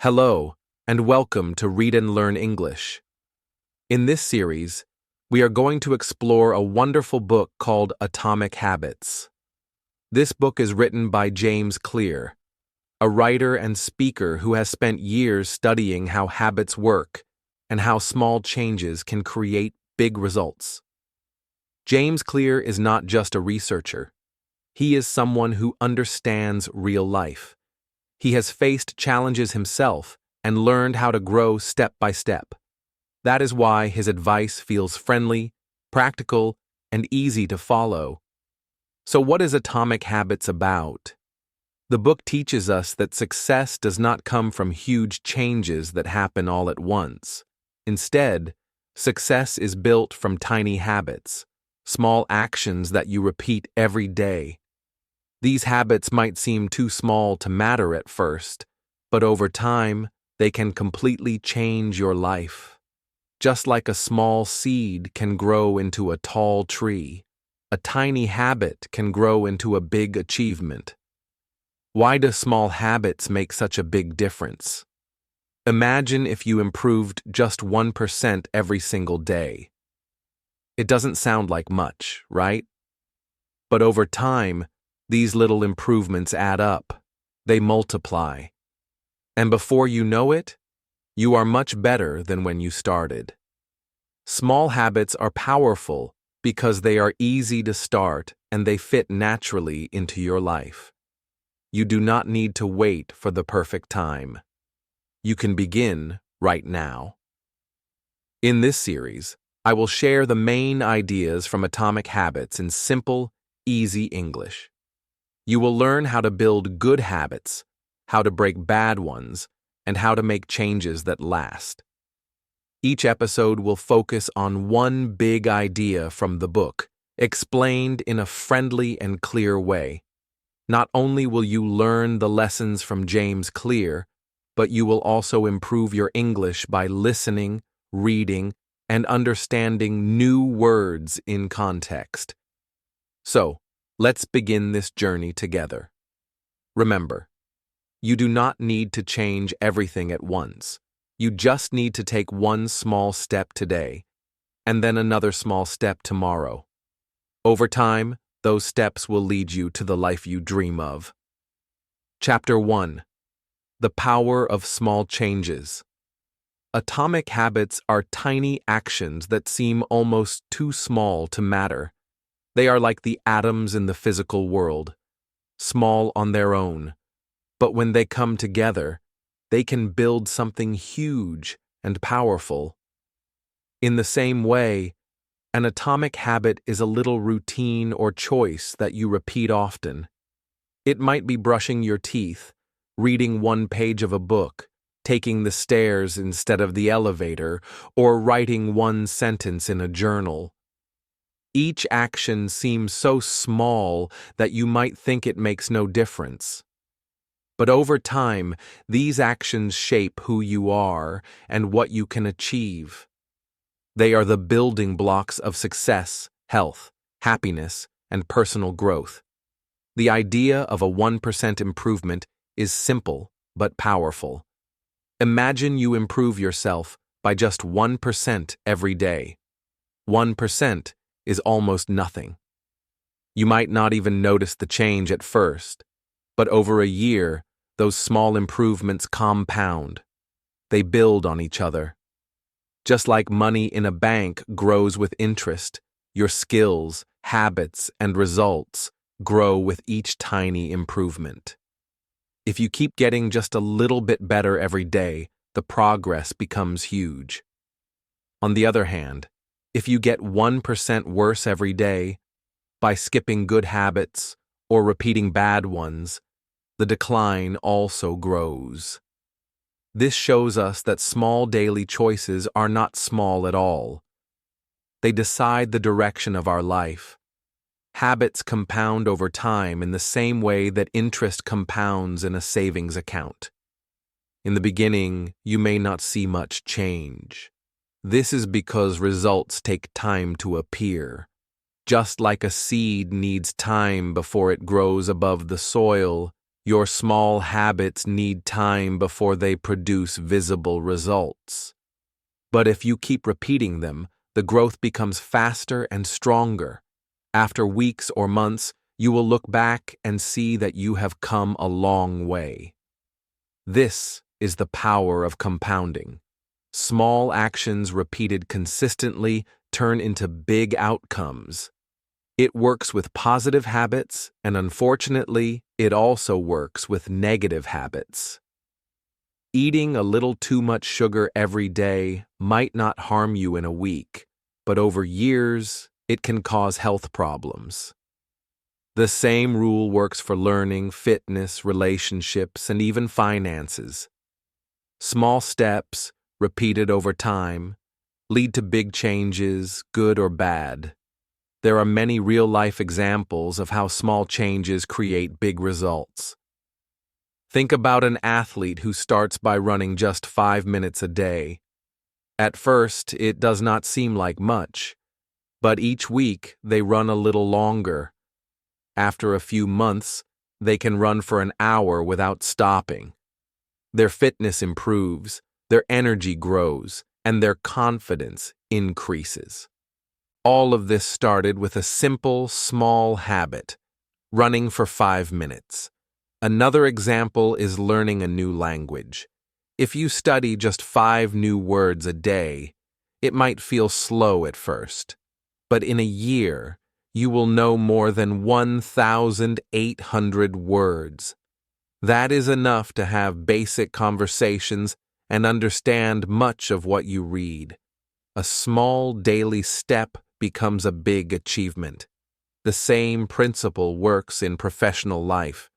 Hello, and welcome to Read and Learn English. In this series, we are going to explore a wonderful book called Atomic Habits. This book is written by James Clear, a writer and speaker who has spent years studying how habits work and how small changes can create big results. James Clear is not just a researcher. He is someone who understands real life. He has faced challenges himself and learned how to grow step by step. That is why his advice feels friendly, practical, and easy to follow. So what is Atomic Habits about? The book teaches us that success does not come from huge changes that happen all at once. Instead, success is built from tiny habits, small actions that you repeat every day. These habits might seem too small to matter at first, but over time, they can completely change your life. Just like a small seed can grow into a tall tree, a tiny habit can grow into a big achievement. Why do small habits make such a big difference? Imagine if you improved just 1% every single day. It doesn't sound like much, right? But over time, these little improvements add up. They multiply. And before you know it, you are much better than when you started. Small habits are powerful because they are easy to start and they fit naturally into your life. You do not need to wait for the perfect time. You can begin right now. In this series, I will share the main ideas from Atomic Habits in simple, easy English. You will learn how to build good habits, how to break bad ones, and how to make changes that last. Each episode will focus on one big idea from the book, explained in a friendly and clear way. Not only will you learn the lessons from James Clear, but you will also improve your English by listening, reading, and understanding new words in context. So, let's begin this journey together. Remember, you do not need to change everything at once. You just need to take one small step today, and then another small step tomorrow. Over time, those steps will lead you to the life you dream of. Chapter 1: The Power of Small Changes. Atomic habits are tiny actions that seem almost too small to matter. They are like the atoms in the physical world, small on their own, but when they come together, they can build something huge and powerful. In the same way, an atomic habit is a little routine or choice that you repeat often. It might be brushing your teeth, reading one page of a book, taking the stairs instead of the elevator, or writing one sentence in a journal. Each action seems so small that you might think it makes no difference. But over time, these actions shape who you are and what you can achieve. They are the building blocks of success, health, happiness, and personal growth. The idea of a 1% improvement is simple but powerful. Imagine you improve yourself by just 1% every day. 1% is almost nothing. You might not even notice the change at first, but over a year, those small improvements compound. They build on each other. Just like money in a bank grows with interest, your skills, habits, and results grow with each tiny improvement. If you keep getting just a little bit better every day, the progress becomes huge. On the other hand, if you get 1% worse every day, by skipping good habits or repeating bad ones, the decline also grows. This shows us that small daily choices are not small at all. They decide the direction of our life. Habits compound over time in the same way that interest compounds in a savings account. In the beginning, you may not see much change. This is because results take time to appear. Just like a seed needs time before it grows above the soil, Your small habits need time before they produce visible results. But if you keep repeating them, the growth becomes faster and stronger. After weeks or months, you will look back and see that you have come a long way. This is the power of compounding. Small actions repeated consistently turn into big outcomes. It works with positive habits, and unfortunately, it also works with negative habits. Eating a little too much sugar every day might not harm you in a week, but over years, it can cause health problems. The same rule works for learning, fitness, relationships, and even finances. Small steps, repeated over time, lead to big changes, good or bad. There are many real-life examples of how small changes create big results. Think about an athlete who starts by running just 5 minutes a day. At first, it does not seem like much, but each week they run a little longer. After a few months, they can run for an hour without stopping. Their fitness improves, their energy grows, and their confidence increases. All of this started with a simple, small habit, running for 5 minutes. Another example is learning a new language. If you study just 5 new words a day, it might feel slow at first. But in a year, you will know more than 1,800 words. That is enough to have basic conversations and understand much of what you read. A small daily step becomes a big achievement. The same principle works in professional life.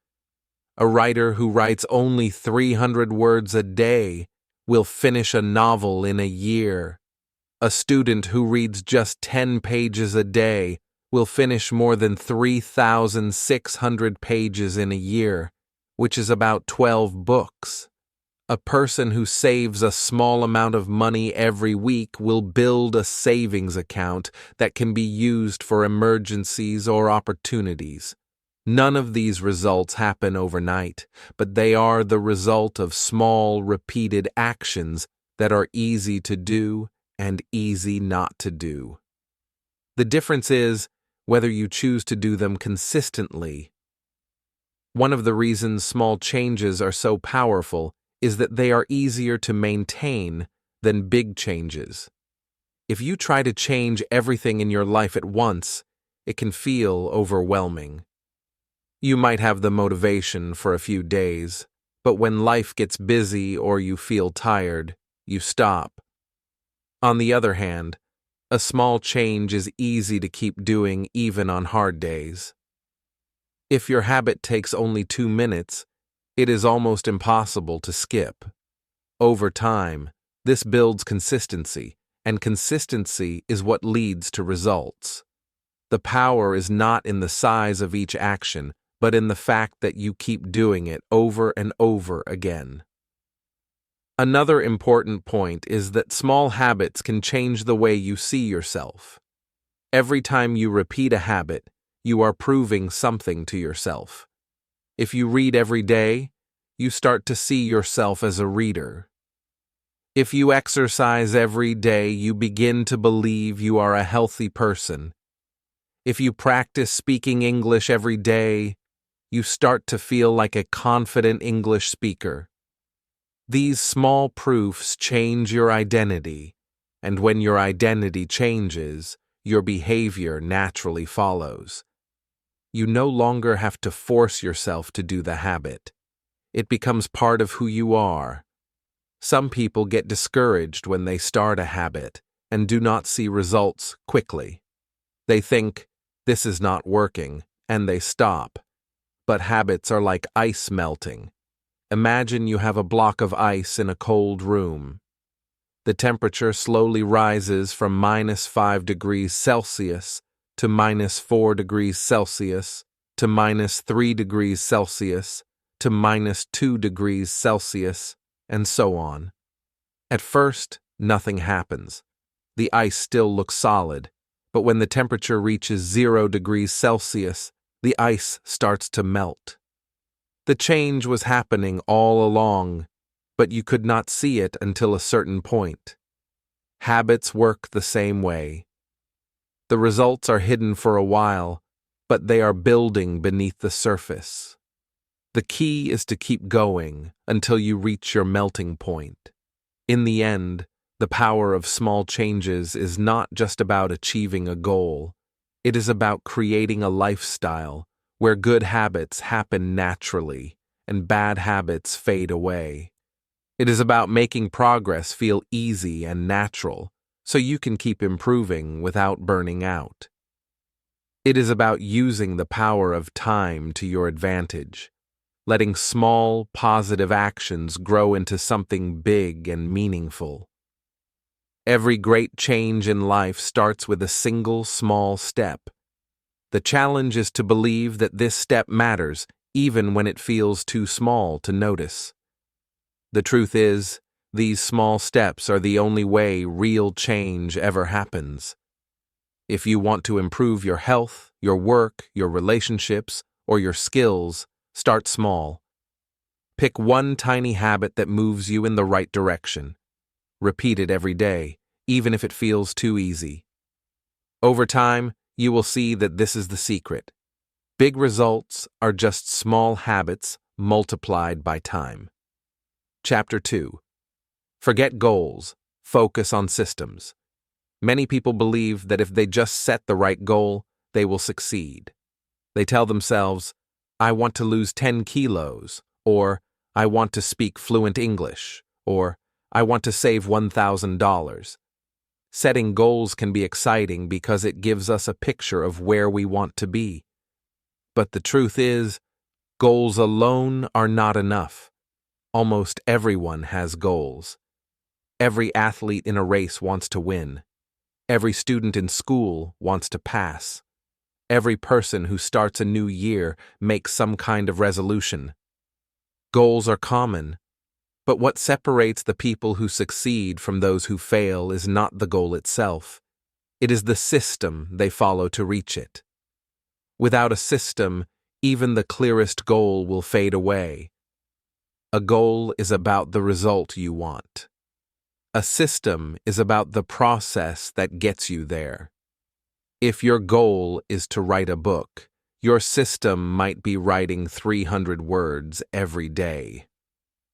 A writer who writes only 300 words a day will finish a novel in a year. A student who reads just 10 pages a day will finish more than 3,600 pages in a year, which is about 12 books. A person who saves a small amount of money every week will build a savings account that can be used for emergencies or opportunities. None of these results happen overnight, but they are the result of small, repeated actions that are easy to do and easy not to do. The difference is whether you choose to do them consistently. One of the reasons small changes are so powerful is that they are easier to maintain than big changes. If you try to change everything in your life at once, it can feel overwhelming. You might have the motivation for a few days, but when life gets busy or you feel tired, you stop. On the other hand, a small change is easy to keep doing even on hard days. If your habit takes only 2 minutes, it is almost impossible to skip. Over time, this builds consistency, and consistency is what leads to results. The power is not in the size of each action, but in the fact that you keep doing it over and over again. Another important point is that small habits can change the way you see yourself. Every time you repeat a habit, you are proving something to yourself. If you read every day, you start to see yourself as a reader. If you exercise every day, you begin to believe you are a healthy person. If you practice speaking English every day, you start to feel like a confident English speaker. These small proofs change your identity, and when your identity changes, your behavior naturally follows. You no longer have to force yourself to do the habit. It becomes part of who you are. Some people get discouraged when they start a habit and do not see results quickly. They think, this is not working, and they stop. But habits are like ice melting. Imagine you have a block of ice in a cold room. The temperature slowly rises from -5 degrees Celsius to -4 degrees Celsius to -3 degrees Celsius to -2 degrees Celsius, and so on. At first, nothing happens. The ice still looks solid, but when the temperature reaches 0 degrees Celsius, the ice starts to melt. The change was happening all along, but you could not see it until a certain point. Habits work the same way. The results are hidden for a while, but they are building beneath the surface. The key is to keep going until you reach your melting point. In the end, the power of small changes is not just about achieving a goal. It is about creating a lifestyle where good habits happen naturally and bad habits fade away. It is about making progress feel easy and natural so you can keep improving without burning out. It is about using the power of time to your advantage, letting small, positive actions grow into something big and meaningful. Every great change in life starts with a single small step. The challenge is to believe that this step matters, even when it feels too small to notice. The truth is, these small steps are the only way real change ever happens. If you want to improve your health, your work, your relationships, or your skills, start small. Pick one tiny habit that moves you in the right direction. Repeat it every day, even if it feels too easy. Over time, you will see that this is the secret. Big results are just small habits multiplied by time. Chapter 2. Forget goals. Focus on systems. Many people believe that if they just set the right goal, they will succeed. They tell themselves, I want to lose 10 kilos, or I want to speak fluent English, or I want to save $1,000. Setting goals can be exciting because it gives us a picture of where we want to be. But the truth is, goals alone are not enough. Almost everyone has goals. Every athlete in a race wants to win. Every student in school wants to pass. Every person who starts a new year makes some kind of resolution. Goals are common, but what separates the people who succeed from those who fail is not the goal itself. It is the system they follow to reach it. Without a system, even the clearest goal will fade away. A goal is about the result you want. A system is about the process that gets you there. If your goal is to write a book, your system might be writing 300 words every day.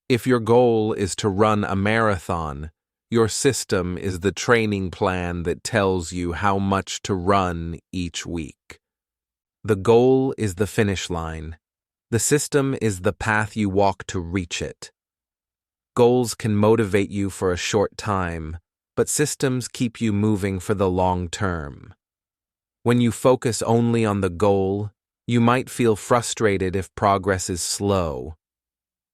If your goal is to run a marathon, your system is the training plan that tells you how much to run each week. The goal is the finish line. The system is the path you walk to reach it. Goals can motivate you for a short time, but systems keep you moving for the long term. When you focus only on the goal, you might feel frustrated if progress is slow.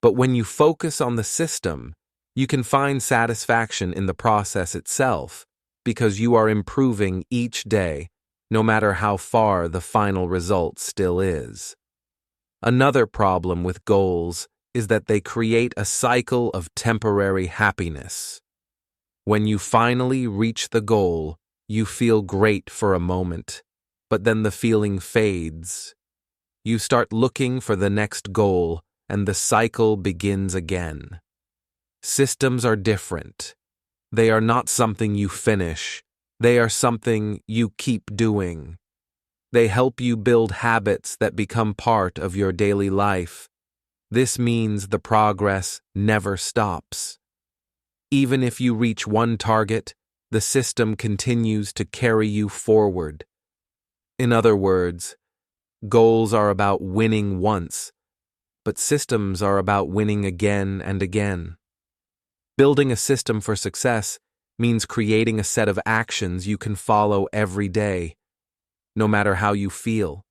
But when you focus on the system, you can find satisfaction in the process itself because you are improving each day, no matter how far the final result still is. Another problem with goals is that they create a cycle of temporary happiness. When you finally reach the goal, you feel great for a moment, but then the feeling fades. You start looking for the next goal, and the cycle begins again. Systems are different. They are not something you finish. They are something you keep doing. They help you build habits that become part of your daily life. This means the progress never stops. Even if you reach one target, the system continues to carry you forward. In other words, goals are about winning once, but systems are about winning again and again. Building a system for success means creating a set of actions you can follow every day, no matter how you feel.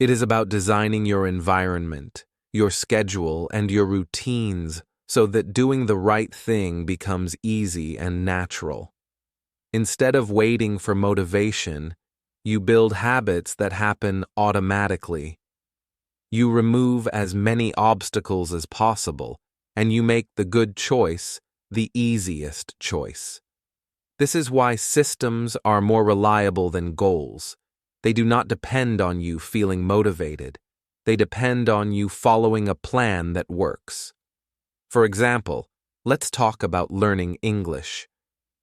It is about designing your environment, your schedule, and your routines so that doing the right thing becomes easy and natural. Instead of waiting for motivation, you build habits that happen automatically. You remove as many obstacles as possible, and you make the good choice the easiest choice. This is why systems are more reliable than goals. They do not depend on you feeling motivated. They depend on you following a plan that works. For example, let's talk about learning English.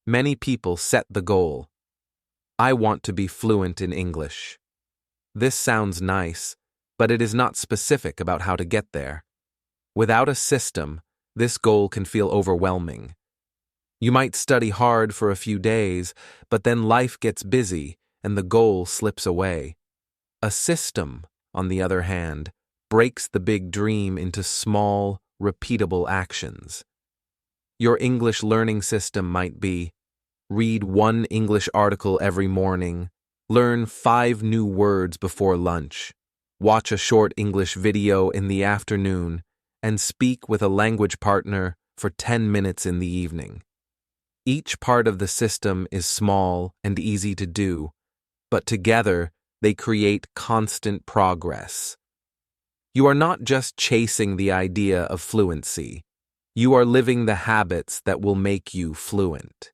Many people set the goal. I want to be fluent in English. This sounds nice, but it is not specific about how to get there. Without a system, this goal can feel overwhelming. You might study hard for a few days, but then life gets busy and the goal slips away. A system, on the other hand, breaks the big dream into small, repeatable actions. Your English learning system might be: read one English article every morning, learn 5 new words before lunch, watch a short English video in the afternoon, and speak with a language partner for 10 minutes in the evening. Each part of the system is small and easy to do, but together they create constant progress. You are not just chasing the idea of fluency. You are living the habits that will make you fluent.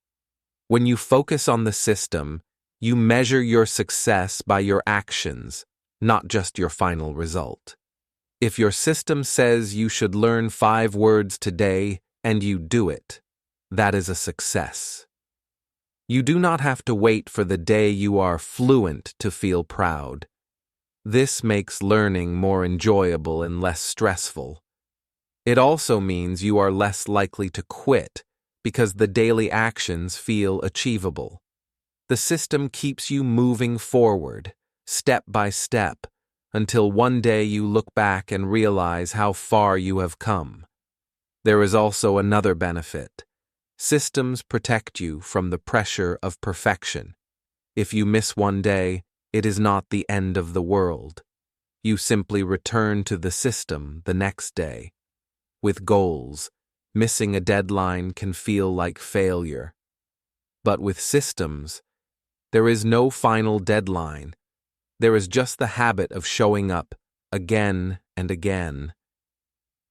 When you focus on the system, you measure your success by your actions, not just your final result. If your system says you should learn 5 words today and you do it, that is a success. You do not have to wait for the day you are fluent to feel proud. This makes learning more enjoyable and less stressful. It also means you are less likely to quit because the daily actions feel achievable. The system keeps you moving forward, step by step, until one day you look back and realize how far you have come. There is also another benefit. Systems protect you from the pressure of perfection. If you miss one day, it is not the end of the world. You simply return to the system the next day. With goals, missing a deadline can feel like failure. But with systems, there is no final deadline. There is just the habit of showing up again and again.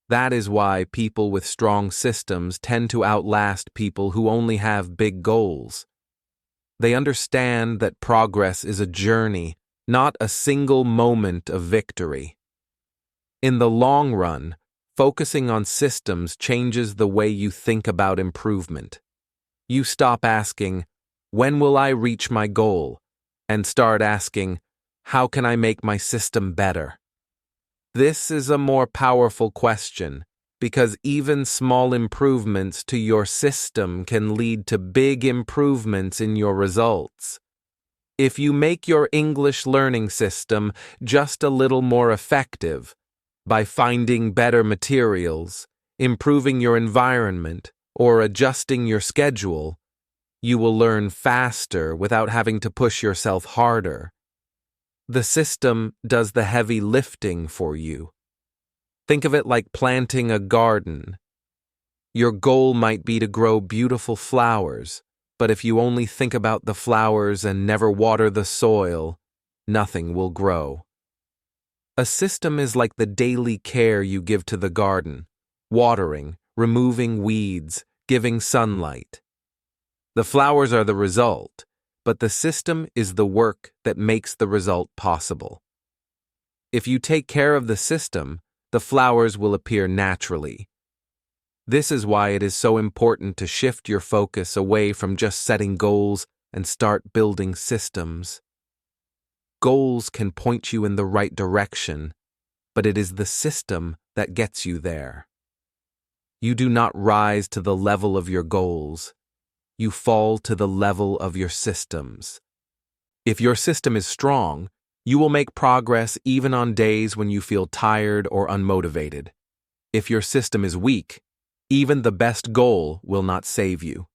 That is why people with strong systems tend to outlast people who only have big goals. They understand that progress is a journey, not a single moment of victory. In the long run, focusing on systems changes the way you think about improvement. You stop asking, "When will I reach my goal?" and start asking, "How can I make my system better?" This is a more powerful question because even small improvements to your system can lead to big improvements in your results. If you make your English learning system just a little more effective by finding better materials, improving your environment, or adjusting your schedule, you will learn faster without having to push yourself harder. The system does the heavy lifting for you. Think of it like planting a garden. Your goal might be to grow beautiful flowers, but if you only think about the flowers and never water the soil, nothing will grow. A system is like the daily care you give to the garden, watering, removing weeds, giving sunlight. The flowers are the result, but the system is the work that makes the result possible. If you take care of the system, the flowers will appear naturally. This is why it is so important to shift your focus away from just setting goals and start building systems. Goals can point you in the right direction, but it is the system that gets you there. You do not rise to the level of your goals. You fall to the level of your systems. If your system is strong, you will make progress even on days when you feel tired or unmotivated. If your system is weak, even the best goal will not save you.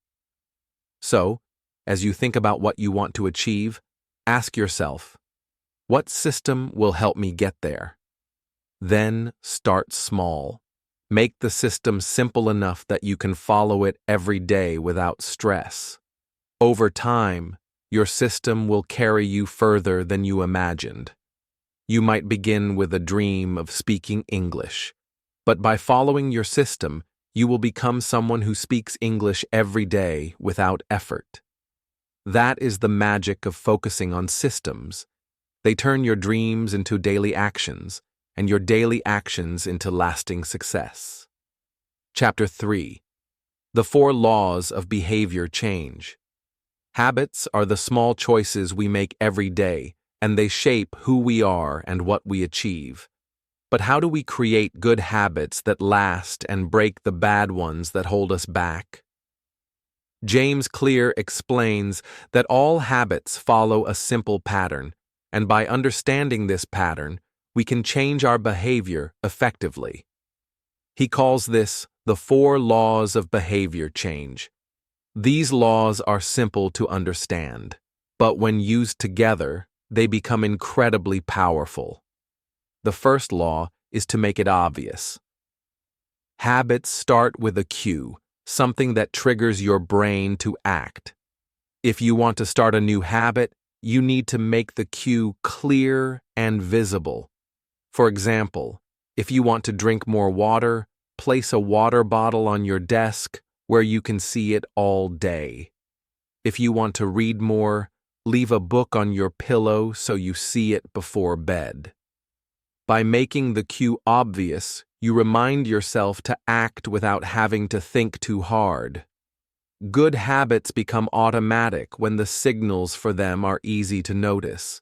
So, as you think about what you want to achieve, ask yourself, what system will help me get there? Then start small. Make the system simple enough that you can follow it every day without stress. Over time, your system will carry you further than you imagined. You might begin with a dream of speaking English, but by following your system, you will become someone who speaks English every day without effort. That is the magic of focusing on systems. They turn your dreams into daily actions, and your daily actions into lasting success. Chapter 3. The 4 Laws of Behavior Change. Habits are the small choices we make every day, and they shape who we are and what we achieve. But how do we create good habits that last and break the bad ones that hold us back? James Clear explains that all habits follow a simple pattern, and by understanding this pattern, we can change our behavior effectively. He calls this the 4 Laws of Behavior Change. These laws are simple to understand, but when used together, they become incredibly powerful. The first law is to make it obvious. Habits start with a cue, something that triggers your brain to act. If you want to start a new habit, you need to make the cue clear and visible. For example, if you want to drink more water, place a water bottle on your desk where you can see it all day. If you want to read more, leave a book on your pillow so you see it before bed. By making the cue obvious, you remind yourself to act without having to think too hard. Good habits become automatic when the signals for them are easy to notice.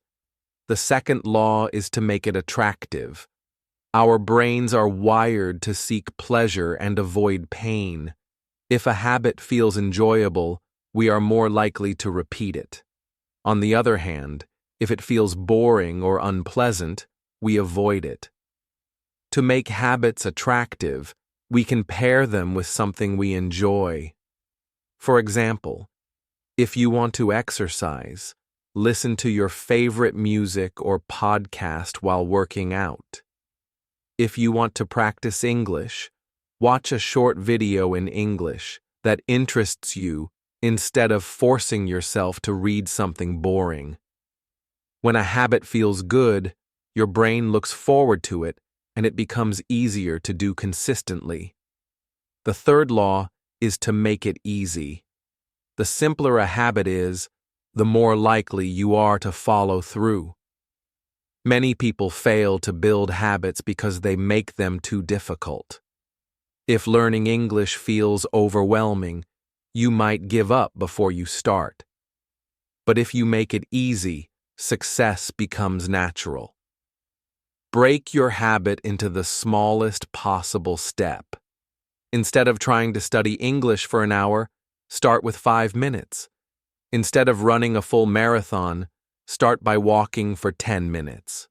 The second law is to make it attractive. Our brains are wired to seek pleasure and avoid pain. If a habit feels enjoyable, we are more likely to repeat it. On the other hand, if it feels boring or unpleasant, we avoid it. To make habits attractive, we can pair them with something we enjoy. For example, if you want to exercise, listen to your favorite music or podcast while working out. If you want to practice English, watch a short video in English that interests you instead of forcing yourself to read something boring. When a habit feels good, your brain looks forward to it, and it becomes easier to do consistently. The third law is to make it easy. The simpler a habit is, the more likely you are to follow through. Many people fail to build habits because they make them too difficult. If learning English feels overwhelming, you might give up before you start. But if you make it easy, success becomes natural. Break your habit into the smallest possible step. Instead of trying to study English for an hour, start with 5 minutes. Instead of running a full marathon, start by walking for 10 minutes.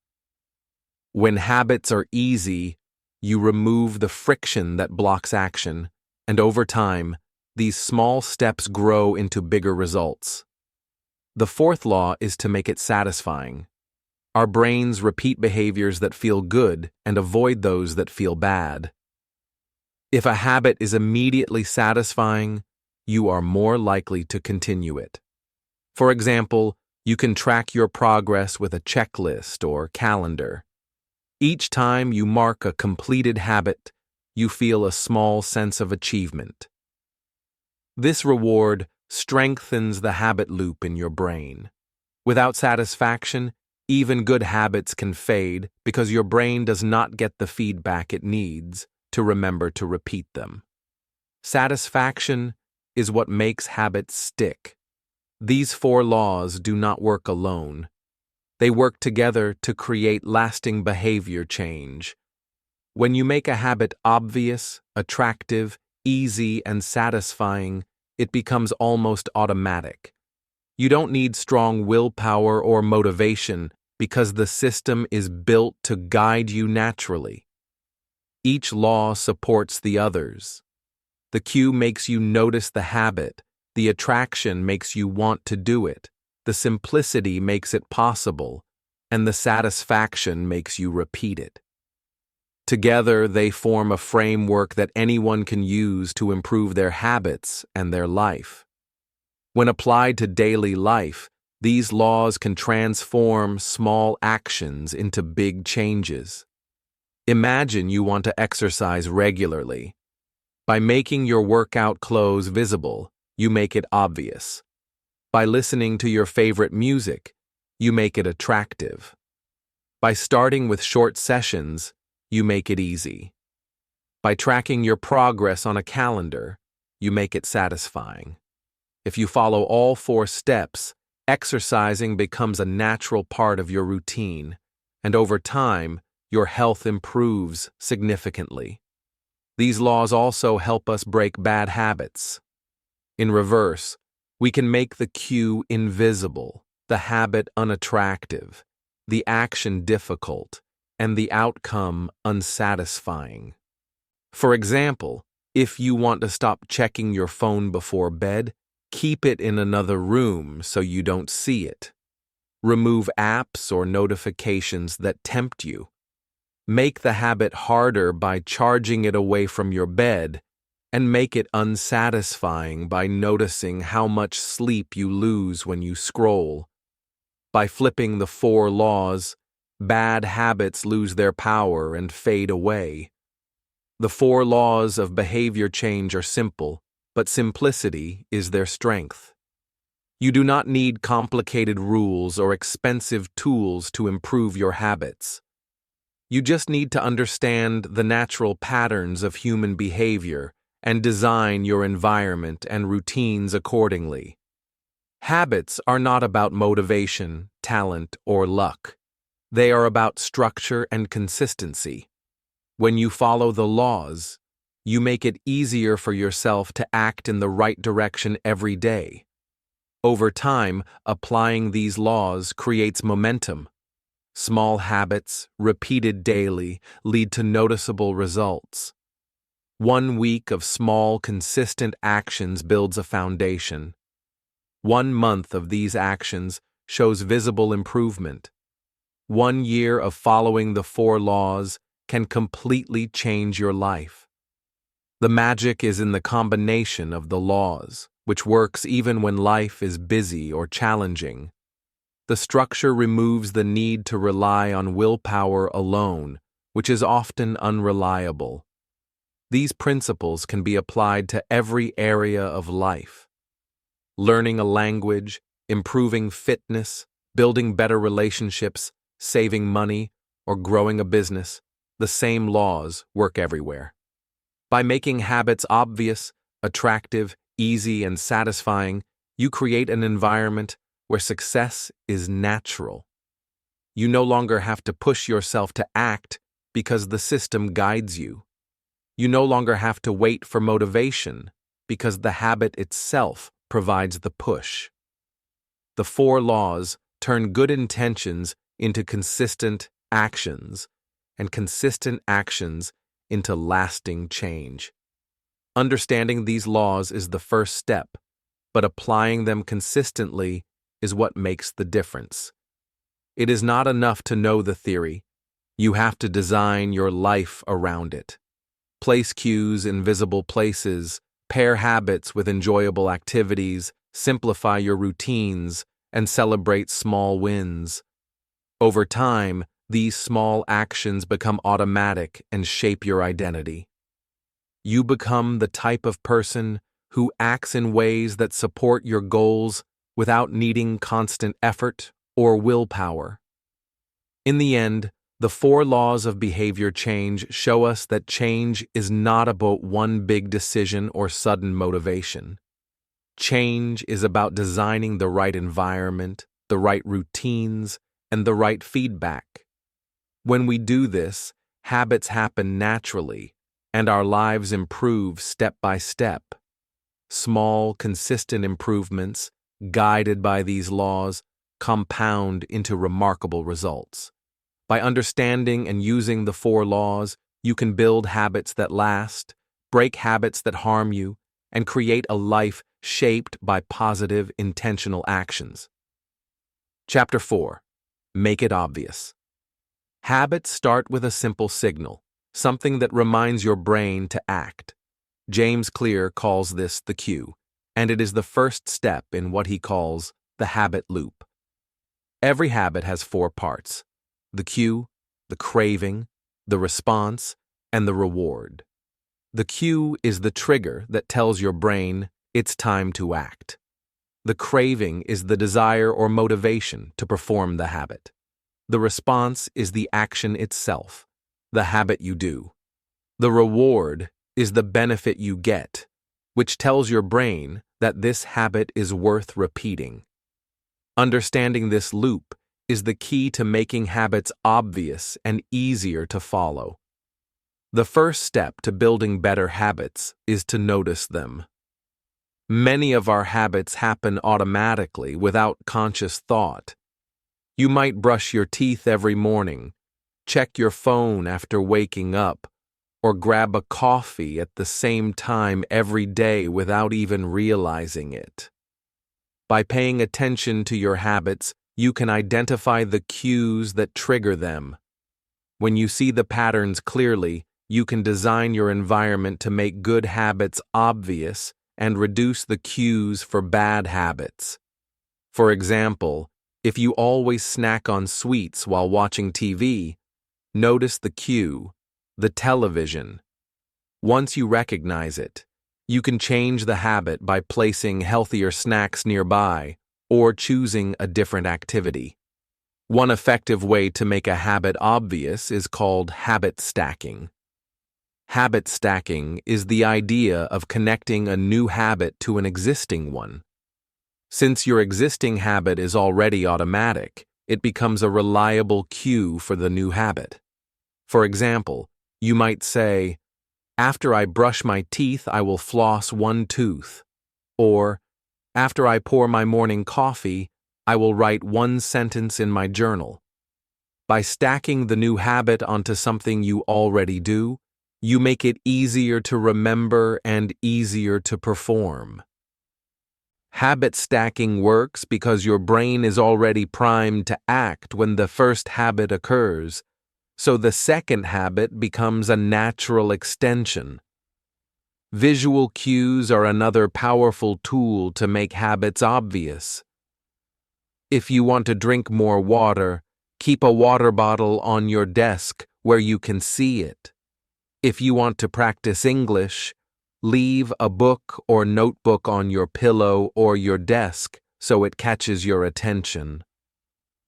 When habits are easy, you remove the friction that blocks action, and over time, these small steps grow into bigger results. The fourth law is to make it satisfying. Our brains repeat behaviors that feel good and avoid those that feel bad. If a habit is immediately satisfying, you are more likely to continue it. For example, you can track your progress with a checklist or calendar. Each time you mark a completed habit, you feel a small sense of achievement. This reward strengthens the habit loop in your brain. Without satisfaction, even good habits can fade because your brain does not get the feedback it needs to remember to repeat them. Satisfaction is what makes habits stick. These 4 laws do not work alone. They work together to create lasting behavior change. When you make a habit obvious, attractive, easy, and satisfying, it becomes almost automatic. You don't need strong willpower or motivation because the system is built to guide you naturally. Each law supports the others. The cue makes you notice the habit, the attraction makes you want to do it, the simplicity makes it possible, and the satisfaction makes you repeat it. Together, they form a framework that anyone can use to improve their habits and their life. When applied to daily life, these laws can transform small actions into big changes. Imagine you want to exercise regularly. By making your workout clothes visible, you make it obvious. By listening to your favorite music, you make it attractive. By starting with short sessions, you make it easy. By tracking your progress on a calendar, you make it satisfying. If you follow all 4 steps, exercising becomes a natural part of your routine, and over time, your health improves significantly. These laws also help us break bad habits. In reverse, we can make the cue invisible, the habit unattractive, the action difficult, and the outcome unsatisfying. For example, if you want to stop checking your phone before bed, keep it in another room so you don't see it. Remove apps or notifications that tempt you. Make the habit harder by charging it away from your bed, and make it unsatisfying by noticing how much sleep you lose when you scroll. By flipping the 4 laws, bad habits lose their power and fade away. The 4 laws of behavior change are simple, but simplicity is their strength. You do not need complicated rules or expensive tools to improve your habits. You just need to understand the natural patterns of human behavior and design your environment and routines accordingly. Habits are not about motivation, talent, or luck. They are about structure and consistency. When you follow the laws, you make it easier for yourself to act in the right direction every day. Over time, applying these laws creates momentum. Small habits, repeated daily, lead to noticeable results. 1 week of small, consistent actions builds a foundation. 1 month of these actions shows visible improvement. 1 year of following the 4 laws can completely change your life. The magic is in the combination of the laws, which works even when life is busy or challenging. The structure removes the need to rely on willpower alone, which is often unreliable. These principles can be applied to every area of life. Learning a language, improving fitness, building better relationships, saving money, or growing a business, the same laws work everywhere. By making habits obvious, attractive, easy, and satisfying, you create an environment where success is natural. You no longer have to push yourself to act because the system guides you. You no longer have to wait for motivation because the habit itself provides the push. The 4 laws turn good intentions into consistent actions, and consistent actions into lasting change. Understanding these laws is the first step, but applying them consistently is what makes the difference. It is not enough to know the theory. You have to design your life around it. Place cues in visible places, pair habits with enjoyable activities, simplify your routines, and celebrate small wins. Over time, these small actions become automatic and shape your identity. You become the type of person who acts in ways that support your goals without needing constant effort or willpower. In the end, the 4 laws of behavior change show us that change is not about one big decision or sudden motivation. Change is about designing the right environment, the right routines, and the right feedback. When we do this, habits happen naturally, and our lives improve step by step. Small, consistent improvements, guided by these laws, compound into remarkable results. By understanding and using the 4 laws, you can build habits that last, break habits that harm you, and create a life shaped by positive, intentional actions. Chapter 4. Make it obvious. Habits start with a simple signal, something that reminds your brain to act. James Clear calls this the cue, and it is the first step in what he calls the habit loop. Every habit has 4 parts: the cue, the craving, the response, and the reward. The cue is the trigger that tells your brain it's time to act. The craving is the desire or motivation to perform the habit. The response is the action itself, the habit you do. The reward is the benefit you get, which tells your brain that this habit is worth repeating. Understanding this loop is the key to making habits obvious and easier to follow. The first step to building better habits is to notice them. Many of our habits happen automatically without conscious thought. You might brush your teeth every morning, check your phone after waking up, or grab a coffee at the same time every day without even realizing it. By paying attention to your habits, you can identify the cues that trigger them. When you see the patterns clearly, you can design your environment to make good habits obvious and reduce the cues for bad habits. For example, if you always snack on sweets while watching TV, notice the cue, the television. Once you recognize it, you can change the habit by placing healthier snacks nearby or choosing a different activity. One effective way to make a habit obvious is called habit stacking. Habit stacking is the idea of connecting a new habit to an existing one. Since your existing habit is already automatic, it becomes a reliable cue for the new habit. For example, you might say, "After I brush my teeth, I will floss one tooth," or "After I pour my morning coffee, I will write one sentence in my journal." By stacking the new habit onto something you already do, you make it easier to remember and easier to perform. Habit stacking works because your brain is already primed to act when the first habit occurs, so the second habit becomes a natural extension. Visual cues are another powerful tool to make habits obvious. If you want to drink more water, keep a water bottle on your desk where you can see it. If you want to practice English, leave a book or notebook on your pillow or your desk so it catches your attention.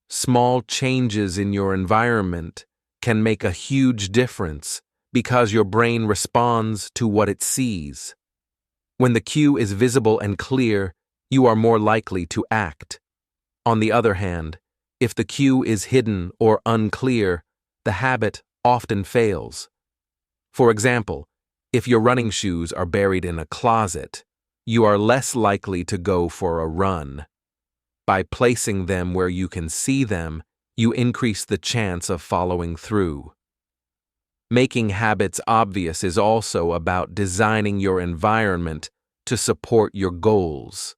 Small changes in your environment can make a huge difference because your brain responds to what it sees. When the cue is visible and clear, you are more likely to act. On the other hand, if the cue is hidden or unclear, the habit often fails. For example, if your running shoes are buried in a closet, you are less likely to go for a run. By placing them where you can see them, you increase the chance of following through. Making habits obvious is also about designing your environment to support your goals.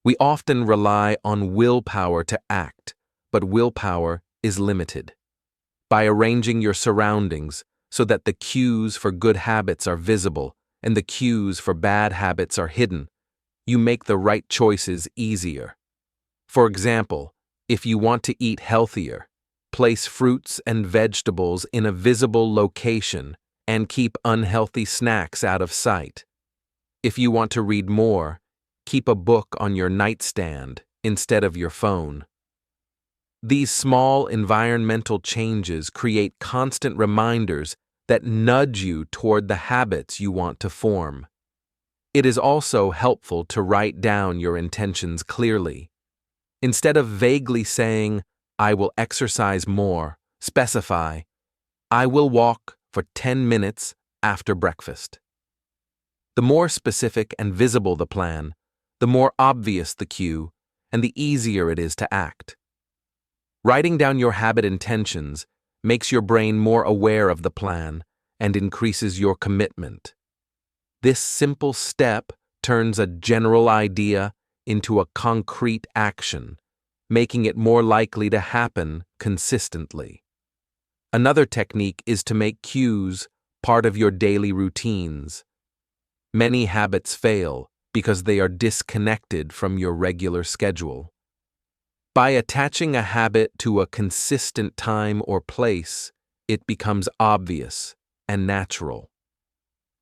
We often rely on willpower to act, but willpower is limited. By arranging your surroundings so that the cues for good habits are visible and the cues for bad habits are hidden, you make the right choices easier. For example, if you want to eat healthier, place fruits and vegetables in a visible location and keep unhealthy snacks out of sight. If you want to read more, keep a book on your nightstand instead of your phone. These small environmental changes create constant reminders that nudge you toward the habits you want to form. It is also helpful to write down your intentions clearly. Instead of vaguely saying, "I will exercise more," specify, "I will walk for 10 minutes after breakfast." The more specific and visible the plan, the more obvious the cue, and the easier it is to act. Writing down your habit intentions makes your brain more aware of the plan and increases your commitment. This simple step turns a general idea into a concrete action, making it more likely to happen consistently. Another technique is to make cues part of your daily routines. Many habits fail because they are disconnected from your regular schedule. By attaching a habit to a consistent time or place, it becomes obvious and natural.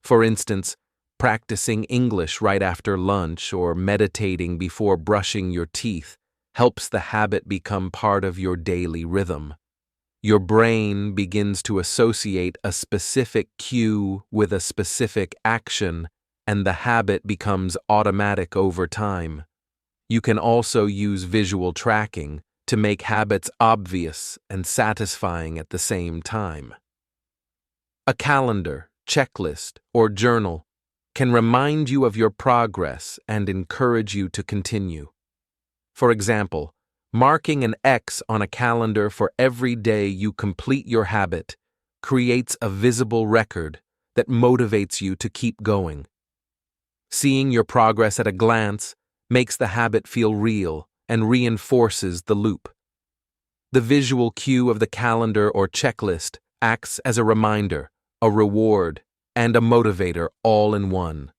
For instance, practicing English right after lunch or meditating before brushing your teeth helps the habit become part of your daily rhythm. Your brain begins to associate a specific cue with a specific action, and the habit becomes automatic over time. You can also use visual tracking to make habits obvious and satisfying at the same time. A calendar, checklist, or journal can remind you of your progress and encourage you to continue. For example, marking an X on a calendar for every day you complete your habit creates a visible record that motivates you to keep going. Seeing your progress at a glance makes the habit feel real and reinforces the loop. The visual cue of the calendar or checklist acts as a reminder, a reward, and a motivator all in one.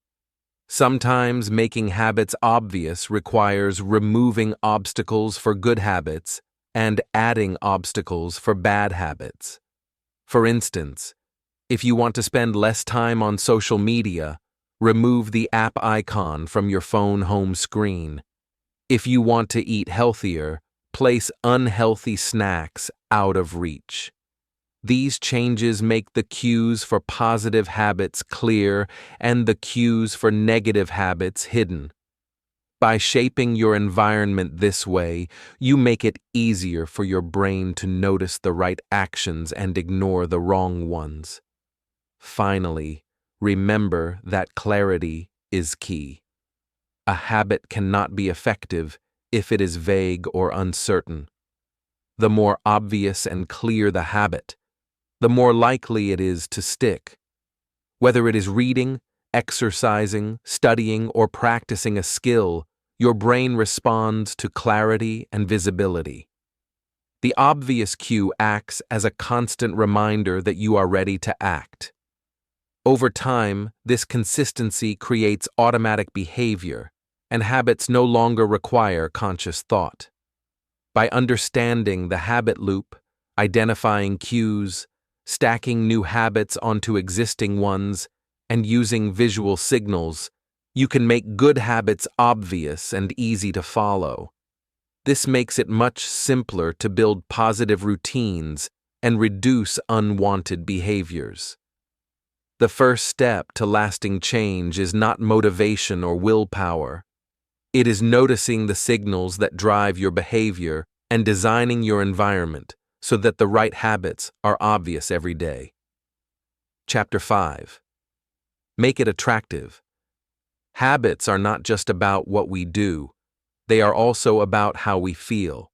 Sometimes making habits obvious requires removing obstacles for good habits and adding obstacles for bad habits. For instance, if you want to spend less time on social media, remove the app icon from your phone home screen. If you want to eat healthier, place unhealthy snacks out of reach. These changes make the cues for positive habits clear and the cues for negative habits hidden. By shaping your environment this way, you make it easier for your brain to notice the right actions and ignore the wrong ones. Finally, remember that clarity is key. A habit cannot be effective if it is vague or uncertain. The more obvious and clear the habit, the more likely it is to stick. Whether it is reading, exercising, studying, or practicing a skill, your brain responds to clarity and visibility. The obvious cue acts as a constant reminder that you are ready to act. Over time, this consistency creates automatic behavior, and habits no longer require conscious thought. By understanding the habit loop, identifying cues, stacking new habits onto existing ones, and using visual signals, you can make good habits obvious and easy to follow. This makes it much simpler to build positive routines and reduce unwanted behaviors. The first step to lasting change is not motivation or willpower. It is noticing the signals that drive your behavior and designing your environment so that the right habits are obvious every day. Chapter 5. Make it attractive. Habits are not just about what we do, they are also about how we feel.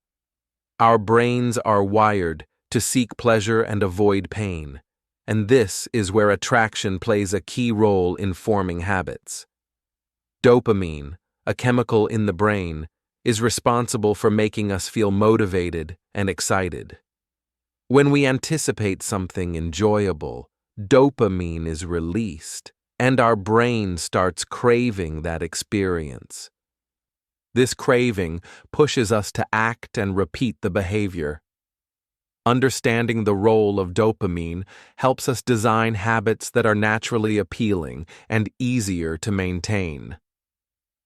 Our brains are wired to seek pleasure and avoid pain, and this is where attraction plays a key role in forming habits. Dopamine, a chemical in the brain, is responsible for making us feel motivated and excited. When we anticipate something enjoyable, dopamine is released, and our brain starts craving that experience. This craving pushes us to act and repeat the behavior. Understanding the role of dopamine helps us design habits that are naturally appealing and easier to maintain.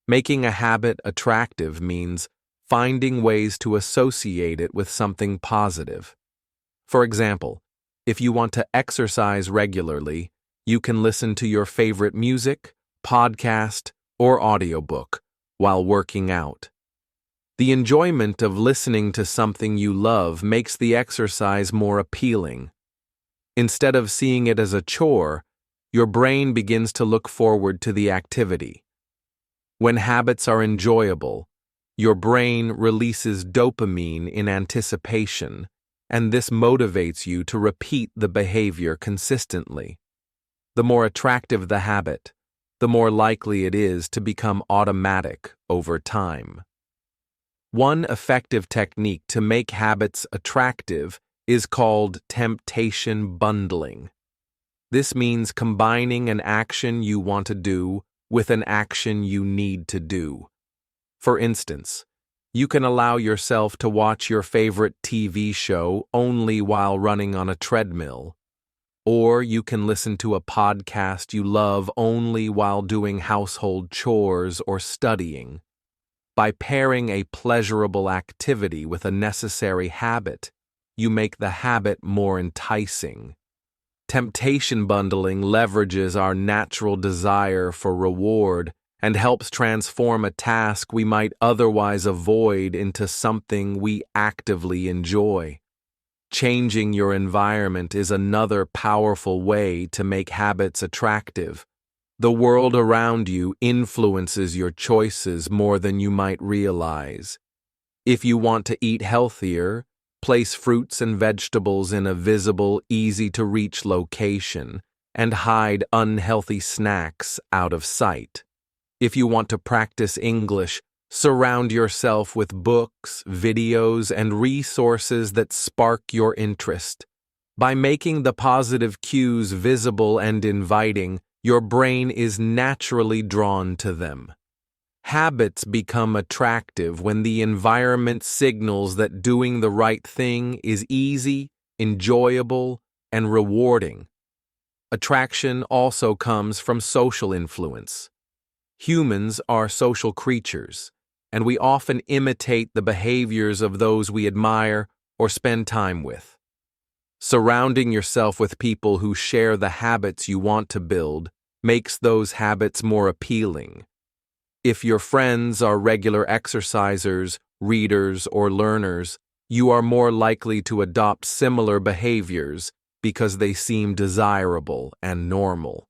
Making a habit attractive means finding ways to associate it with something positive. For example, if you want to exercise regularly, you can listen to your favorite music, podcast, or audiobook while working out. The enjoyment of listening to something you love makes the exercise more appealing. Instead of seeing it as a chore, your brain begins to look forward to the activity. When habits are enjoyable, your brain releases dopamine in anticipation, and this motivates you to repeat the behavior consistently. The more attractive the habit, the more likely it is to become automatic over time. One effective technique to make habits attractive is called temptation bundling. This means combining an action you want to do with an action you need to do. For instance, you can allow yourself to watch your favorite TV show only while running on a treadmill, or you can listen to a podcast you love only while doing household chores or studying. By pairing a pleasurable activity with a necessary habit, you make the habit more enticing. Temptation bundling leverages our natural desire for reward and helps transform a task we might otherwise avoid into something we actively enjoy. Changing your environment is another powerful way to make habits attractive. The world around you influences your choices more than you might realize. If you want to eat healthier, place fruits and vegetables in a visible, easy-to-reach location and hide unhealthy snacks out of sight. If you want to practice English, surround yourself with books, videos, and resources that spark your interest. By making the positive cues visible and inviting, your brain is naturally drawn to them. Habits become attractive when the environment signals that doing the right thing is easy, enjoyable, and rewarding. Attraction also comes from social influence. Humans are social creatures, and we often imitate the behaviors of those we admire or spend time with. Surrounding yourself with people who share the habits you want to build makes those habits more appealing. If your friends are regular exercisers, readers, or learners, you are more likely to adopt similar behaviors because they seem desirable and normal.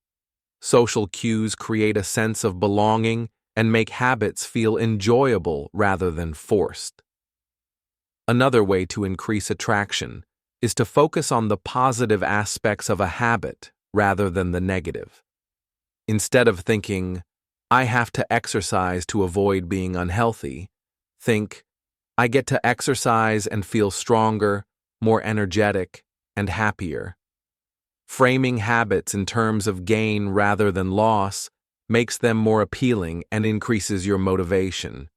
Social cues create a sense of belonging and make habits feel enjoyable rather than forced. Another way to increase attraction is to focus on the positive aspects of a habit rather than the negative. Instead of thinking, "I have to exercise to avoid being unhealthy," think, "I get to exercise and feel stronger, more energetic, and happier." Framing habits in terms of gain rather than loss makes them more appealing and increases your motivation.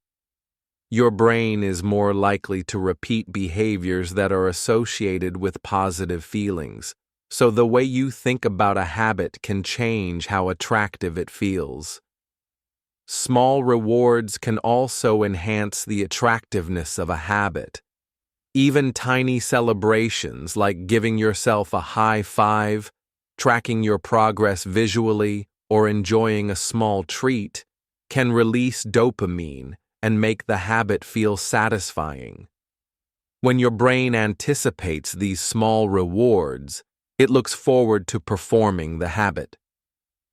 Your brain is more likely to repeat behaviors that are associated with positive feelings, so the way you think about a habit can change how attractive it feels. Small rewards can also enhance the attractiveness of a habit. Even tiny celebrations like giving yourself a high five, tracking your progress visually, or enjoying a small treat can release dopamine and make the habit feel satisfying. When your brain anticipates these small rewards, it looks forward to performing the habit.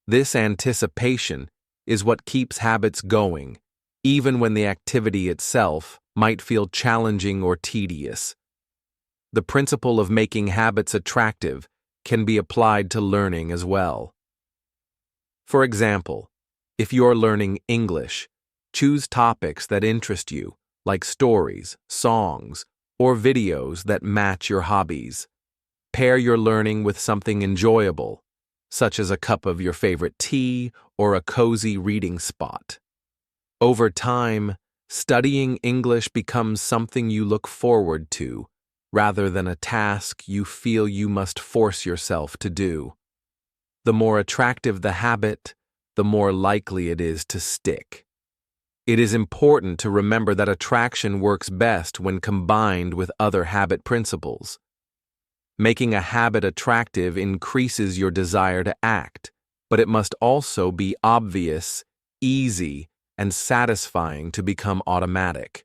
This anticipation is what keeps habits going, even when the activity itself might feel challenging or tedious. The principle of making habits attractive can be applied to learning as well. For example, if you're learning English, choose topics that interest you, like stories, songs, or videos that match your hobbies. Pair your learning with something enjoyable, such as a cup of your favorite tea or a cozy reading spot. Over time, studying English becomes something you look forward to, rather than a task you feel you must force yourself to do. The more attractive the habit, the more likely it is to stick. It is important to remember that attraction works best when combined with other habit principles. Making a habit attractive increases your desire to act, but it must also be obvious, easy, and satisfying to become automatic.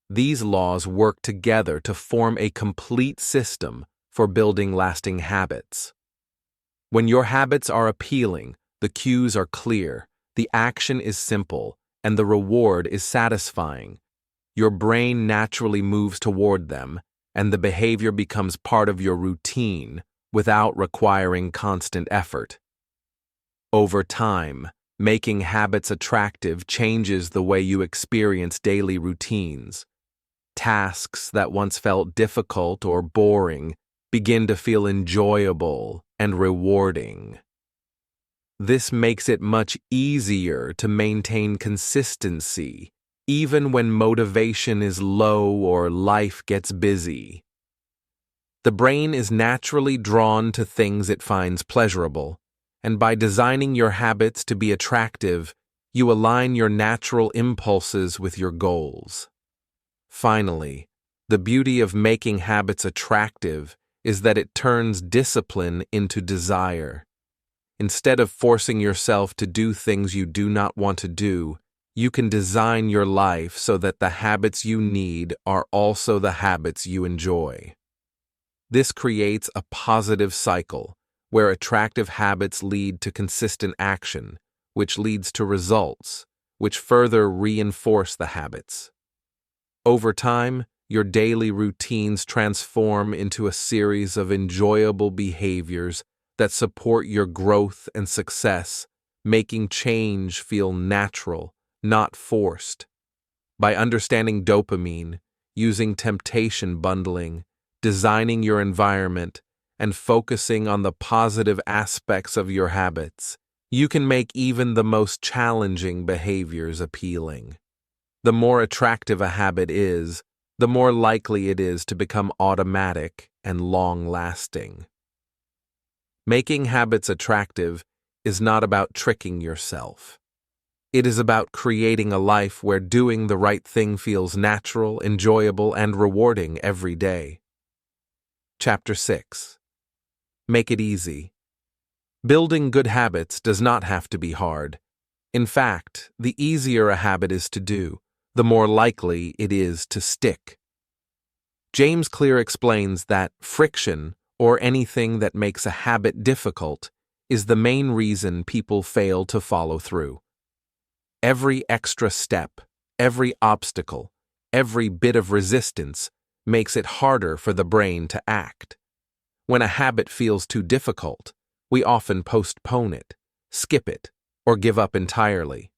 These laws work together to form a complete system for building lasting habits. When your habits are appealing, the cues are clear, the action is simple, and the reward is satisfying, your brain naturally moves toward them, and the behavior becomes part of your routine without requiring constant effort. Over time, making habits attractive changes the way you experience daily routines. Tasks that once felt difficult or boring begin to feel enjoyable and rewarding. This makes it much easier to maintain consistency, even when motivation is low or life gets busy. The brain is naturally drawn to things it finds pleasurable, and by designing your habits to be attractive, You align your natural impulses with your goals. Finally, the beauty of making habits attractive is that it turns discipline into desire. Instead of forcing yourself to do things you do not want to do, you can design your life so that the habits you need are also the habits you enjoy. This creates a positive cycle, where attractive habits lead to consistent action, which leads to results, which further reinforce the habits. Over time, your daily routines transform into a series of enjoyable behaviors that support your growth and success, making change feel natural, not forced. By understanding dopamine, using temptation bundling, designing your environment, and focusing on the positive aspects of your habits, you can make even the most challenging behaviors appealing. The more attractive a habit is, the more likely it is to become automatic and long-lasting. Making habits attractive is not about tricking yourself. It is about creating a life where doing the right thing feels natural, enjoyable, and rewarding every day. Chapter 6. Make it easy. Building good habits does not have to be hard. In fact, the easier a habit is to do, the more likely it is to stick. James Clear explains that friction, or anything that makes a habit difficult, is the main reason people fail to follow through. Every extra step, every obstacle, every bit of resistance makes it harder for the brain to act. When a habit feels too difficult, we often postpone it, skip it, or give up entirely.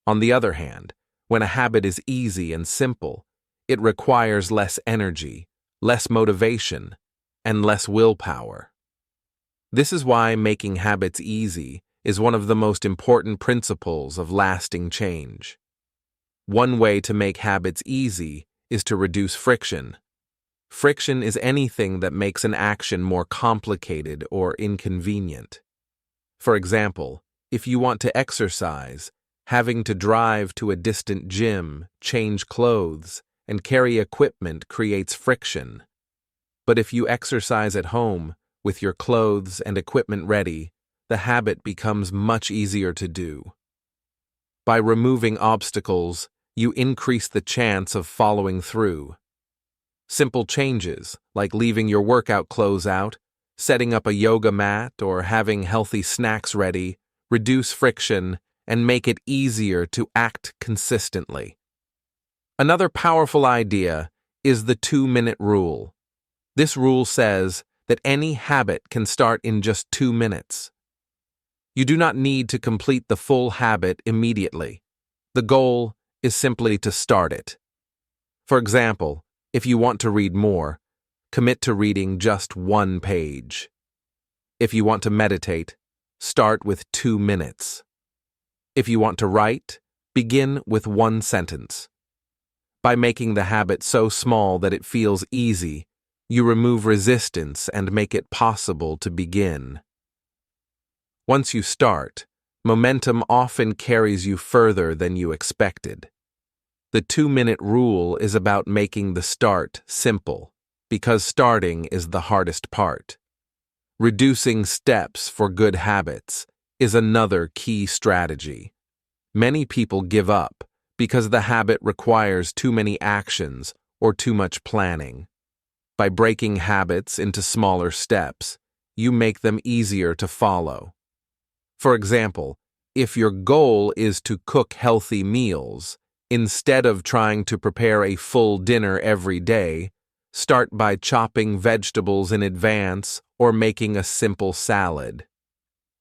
On the other hand, when a habit is easy and simple, it requires less energy, less motivation, and less willpower. This is why making habits easy is one of the most important principles of lasting change. One way to make habits easy is to reduce friction. Friction is anything that makes an action more complicated or inconvenient. For example, if you want to exercise, having to drive to a distant gym, change clothes, and carry equipment creates friction. But if you exercise at home, with your clothes and equipment ready, the habit becomes much easier to do. By removing obstacles, you increase the chance of following through. Simple changes, like leaving your workout clothes out, setting up a yoga mat, or having healthy snacks ready, reduce friction and make it easier to act consistently. Another powerful idea is the 2-minute rule. This rule says that any habit can start in just 2 minutes. You do not need to complete the full habit immediately. The goal is simply to start it. For example, if you want to read more, commit to reading just 1 page. If you want to meditate, start with 2 minutes. If you want to write, begin with 1 sentence. By making the habit so small that it feels easy, you remove resistance and make it possible to begin. Once you start, momentum often carries you further than you expected. The 2-minute rule is about making the start simple, because starting is the hardest part. Reducing steps for good habits is another key strategy. Many people give up because the habit requires too many actions or too much planning. By breaking habits into smaller steps, you make them easier to follow. For example, if your goal is to cook healthy meals, instead of trying to prepare a full dinner every day, start by chopping vegetables in advance or making a simple salad.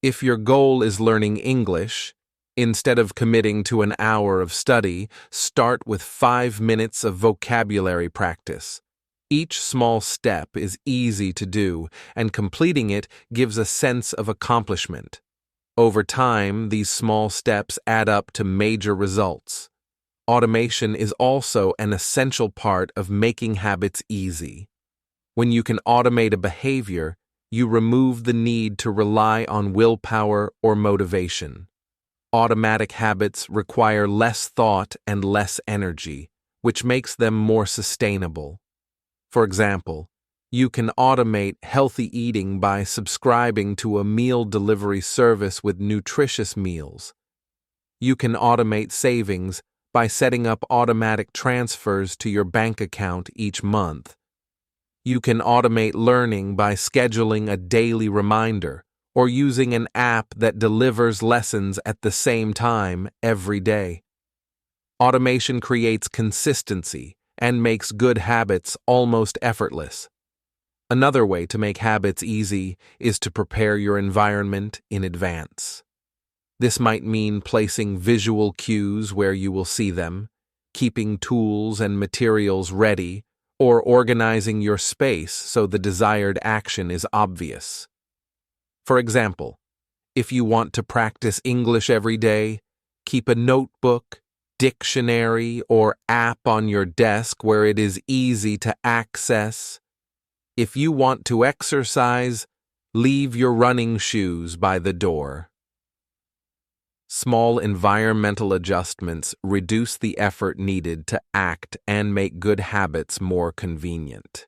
If your goal is learning English, instead of committing to an hour of study, start with 5 minutes of vocabulary practice. Each small step is easy to do, and completing it gives a sense of accomplishment. Over time, these small steps add up to major results. Automation is also an essential part of making habits easy. When you can automate a behavior, you remove the need to rely on willpower or motivation. Automatic habits require less thought and less energy, which makes them more sustainable. For example, you can automate healthy eating by subscribing to a meal delivery service with nutritious meals. You can automate savings by setting up automatic transfers to your bank account each month. You can automate learning by scheduling a daily reminder or using an app that delivers lessons at the same time every day. Automation creates consistency and makes good habits almost effortless. Another way to make habits easy is to prepare your environment in advance. This might mean placing visual cues where you will see them, keeping tools and materials ready, or organizing your space so the desired action is obvious. For example, if you want to practice English every day, keep a notebook, dictionary, or app on your desk where it is easy to access. If you want to exercise, leave your running shoes by the door. Small environmental adjustments reduce the effort needed to act and make good habits more convenient.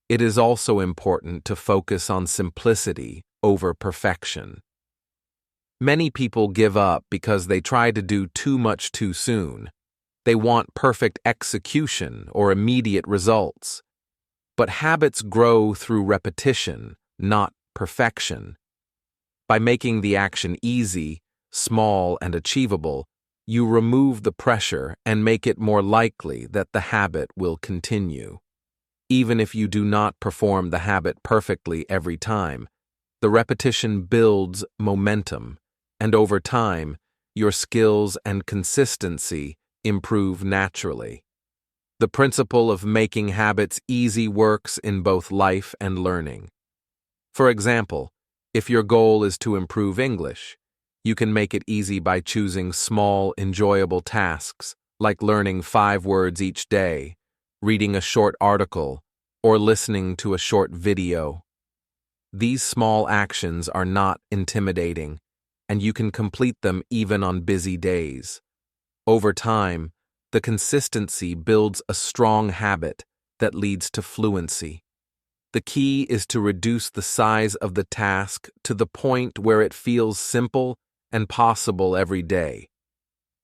It is also important to focus on simplicity over perfection. Many people give up because they try to do too much too soon. They want perfect execution or immediate results. But habits grow through repetition, not perfection. By making the action easy, small, and achievable, you remove the pressure and make it more likely that the habit will continue. Even if you do not perform the habit perfectly every time, the repetition builds momentum, and over time, your skills and consistency improve naturally. The principle of making habits easy works in both life and learning. For example, if your goal is to improve English, you can make it easy by choosing small, enjoyable tasks like learning 5 words each day, reading a short article, or listening to a short video. These small actions are not intimidating, and you can complete them even on busy days. Over time, the consistency builds a strong habit that leads to fluency. The key is to reduce the size of the task to the point where it feels simple and possible every day.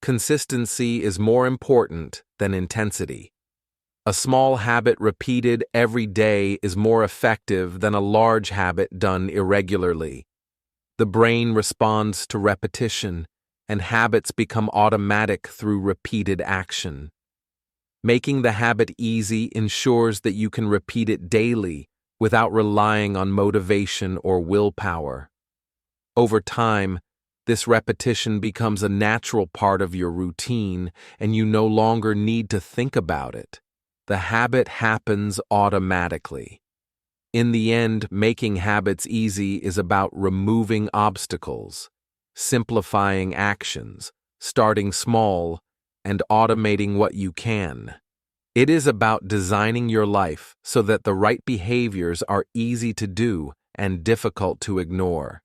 Consistency is more important than intensity. A small habit repeated every day is more effective than a large habit done irregularly. The brain responds to repetition, and habits become automatic through repeated action. Making the habit easy ensures that you can repeat it daily without relying on motivation or willpower. Over time, this repetition becomes a natural part of your routine, and you no longer need to think about it. The habit happens automatically. In the end, making habits easy is about removing obstacles, simplifying actions, starting small, and automating what you can. It is about designing your life so that the right behaviors are easy to do and difficult to ignore.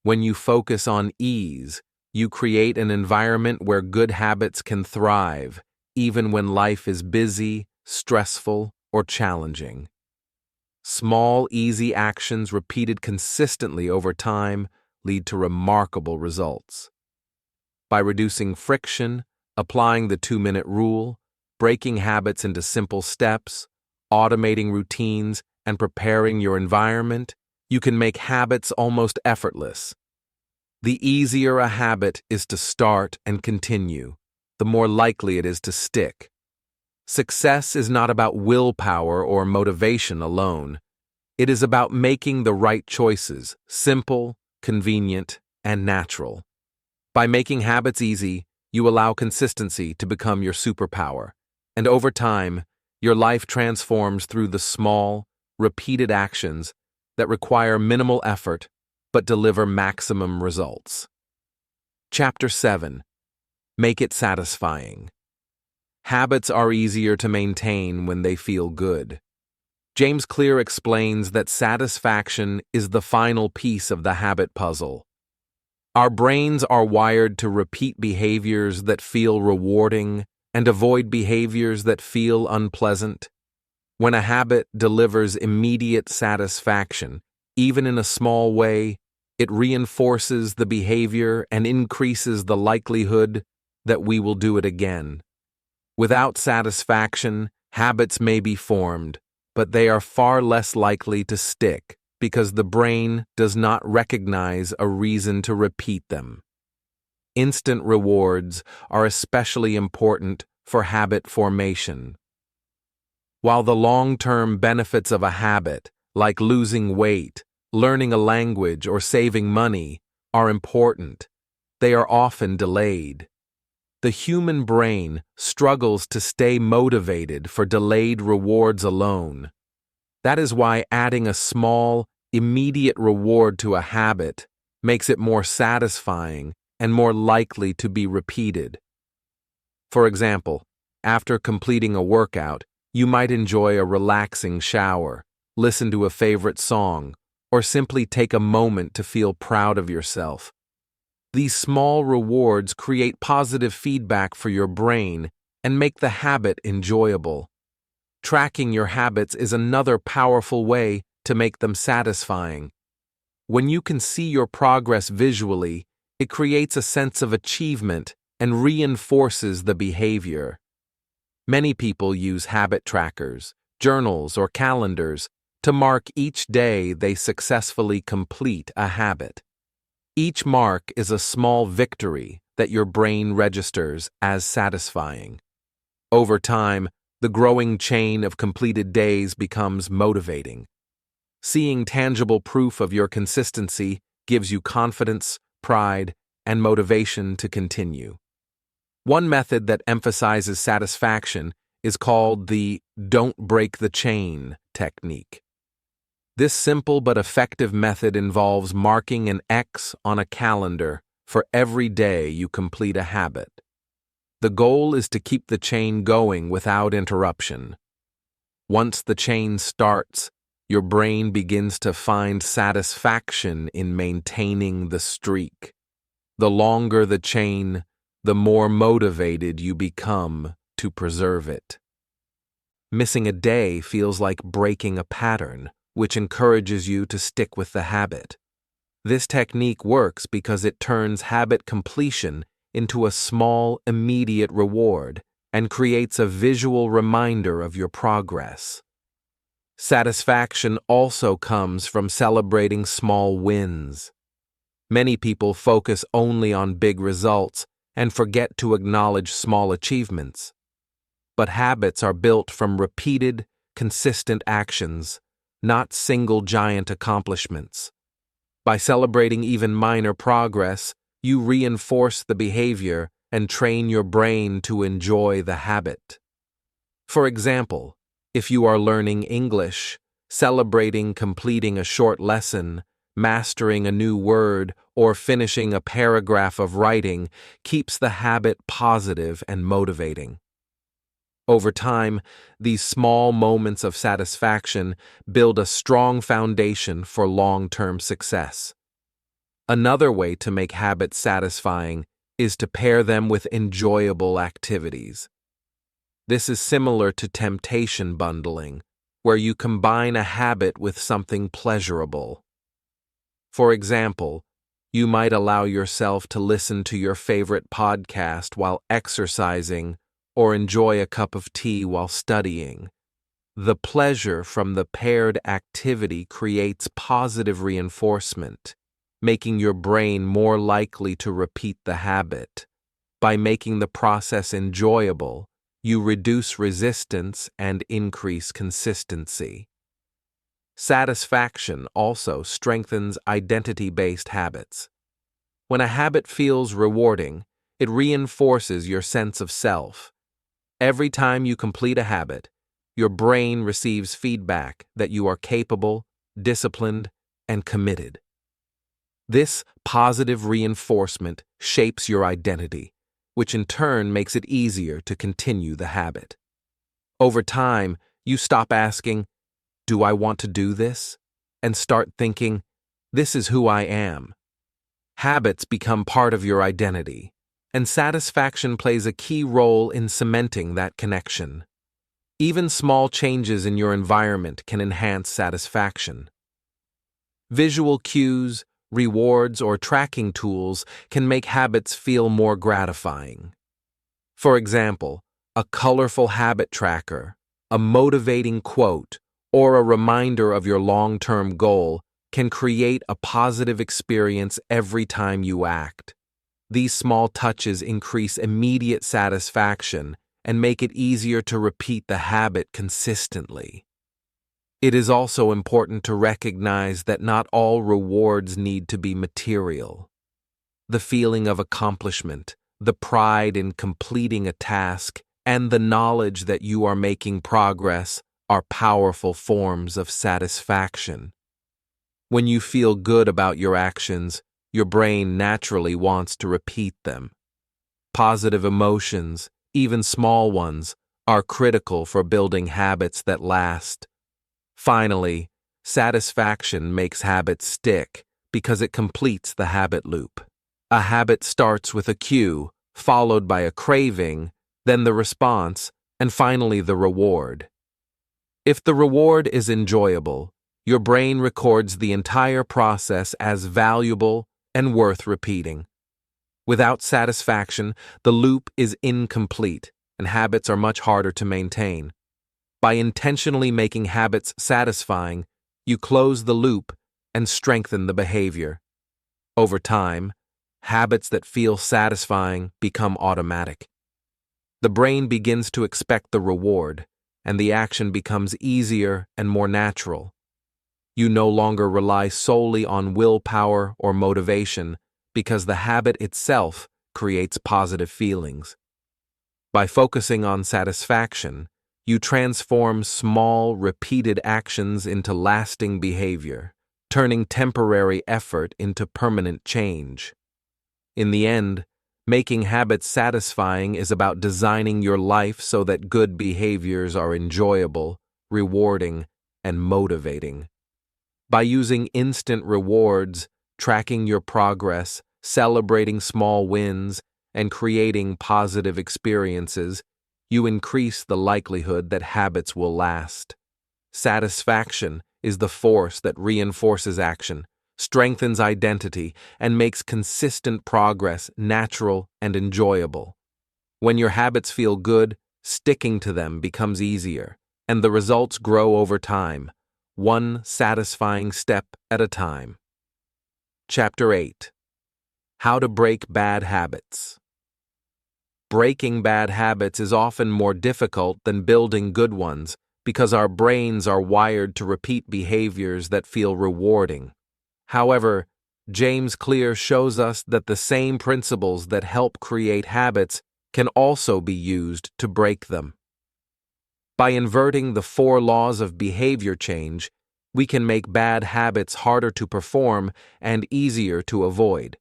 When you focus on ease, you create an environment where good habits can thrive, even when life is busy, stressful, or challenging. Small, easy actions repeated consistently over time lead to remarkable results. By reducing friction, applying the 2-minute rule, breaking habits into simple steps, automating routines, and preparing your environment, you can make habits almost effortless. The easier a habit is to start and continue, the more likely it is to stick. Success is not about willpower or motivation alone. It is about making the right choices, simple, convenient, and natural. By making habits easy, you allow consistency to become your superpower, and over time, your life transforms through the small, repeated actions that require minimal effort but deliver maximum results. Chapter 7. Make it satisfying. Habits are easier to maintain when they feel good. James Clear explains that satisfaction is the final piece of the habit puzzle. Our brains are wired to repeat behaviors that feel rewarding and avoid behaviors that feel unpleasant. When a habit delivers immediate satisfaction, even in a small way, it reinforces the behavior and increases the likelihood that we will do it again. Without satisfaction, habits may be formed, but they are far less likely to stick because the brain does not recognize a reason to repeat them. Instant rewards are especially important for habit formation. While the long-term benefits of a habit, like losing weight, learning a language, or saving money, are important, they are often delayed. The human brain struggles to stay motivated for delayed rewards alone. That is why adding a small, immediate reward to a habit makes it more satisfying and more likely to be repeated. For example, after completing a workout, you might enjoy a relaxing shower, listen to a favorite song, or simply take a moment to feel proud of yourself. These small rewards create positive feedback for your brain and make the habit enjoyable. Tracking your habits is another powerful way to make them satisfying. When you can see your progress visually, it creates a sense of achievement and reinforces the behavior. Many people use habit trackers, journals, or calendars to mark each day they successfully complete a habit. Each mark is a small victory that your brain registers as satisfying. Over time, the growing chain of completed days becomes motivating. Seeing tangible proof of your consistency gives you confidence, pride, and motivation to continue. One method that emphasizes satisfaction is called the "don't break the chain" technique. This simple but effective method involves marking an X on a calendar for every day you complete a habit. The goal is to keep the chain going without interruption. Once the chain starts, your brain begins to find satisfaction in maintaining the streak. The longer the chain, the more motivated you become to preserve it. Missing a day feels like breaking a pattern, which encourages you to stick with the habit. This technique works because it turns habit completion into a small, immediate reward and creates a visual reminder of your progress. Satisfaction also comes from celebrating small wins. Many people focus only on big results and forget to acknowledge small achievements. But habits are built from repeated, consistent actions, not single giant accomplishments. By celebrating even minor progress, you reinforce the behavior and train your brain to enjoy the habit. For example, if you are learning English, celebrating completing a short lesson, mastering a new word, or finishing a paragraph of writing keeps the habit positive and motivating. Over time, these small moments of satisfaction build a strong foundation for long-term success. Another way to make habits satisfying is to pair them with enjoyable activities. This is similar to temptation bundling, where you combine a habit with something pleasurable. For example, you might allow yourself to listen to your favorite podcast while exercising or enjoy a cup of tea while studying. The pleasure from the paired activity creates positive reinforcement, making your brain more likely to repeat the habit. By making the process enjoyable, you reduce resistance and increase consistency. Satisfaction also strengthens identity-based habits. When a habit feels rewarding, it reinforces your sense of self. Every time you complete a habit, your brain receives feedback that you are capable, disciplined, and committed. This positive reinforcement shapes your identity, which in turn makes it easier to continue the habit. Over time, you stop asking, "Do I want to do this?" and start thinking, "This is who I am." Habits become part of your identity, and satisfaction plays a key role in cementing that connection. Even small changes in your environment can enhance satisfaction. Visual cues, rewards, or tracking tools can make habits feel more gratifying. For example, a colorful habit tracker, a motivating quote, or a reminder of your long-term goal can create a positive experience every time you act. These small touches increase immediate satisfaction and make it easier to repeat the habit consistently. It is also important to recognize that not all rewards need to be material. The feeling of accomplishment, the pride in completing a task, and the knowledge that you are making progress are powerful forms of satisfaction. When you feel good about your actions, your brain naturally wants to repeat them. Positive emotions, even small ones, are critical for building habits that last. Finally, satisfaction makes habits stick because it completes the habit loop. A habit starts with a cue, followed by a craving, then the response, and finally the reward. If the reward is enjoyable, your brain records the entire process as valuable and worth repeating. Without satisfaction, the loop is incomplete, and habits are much harder to maintain. By intentionally making habits satisfying, you close the loop and strengthen the behavior. Over time, habits that feel satisfying become automatic. The brain begins to expect the reward, and the action becomes easier and more natural. You no longer rely solely on willpower or motivation because the habit itself creates positive feelings. By focusing on satisfaction, you transform small, repeated actions into lasting behavior, turning temporary effort into permanent change. In the end, making habits satisfying is about designing your life so that good behaviors are enjoyable, rewarding, and motivating. By using instant rewards, tracking your progress, celebrating small wins, and creating positive experiences, you increase the likelihood that habits will last. Satisfaction is the force that reinforces action, strengthens identity, and makes consistent progress natural and enjoyable. When your habits feel good, sticking to them becomes easier, and the results grow over time, one satisfying step at a time. Chapter 8. How to Break Bad Habits. Breaking bad habits is often more difficult than building good ones because our brains are wired to repeat behaviors that feel rewarding. However, James Clear shows us that the same principles that help create habits can also be used to break them. By inverting the 4 laws of behavior change, we can make bad habits harder to perform and easier to avoid.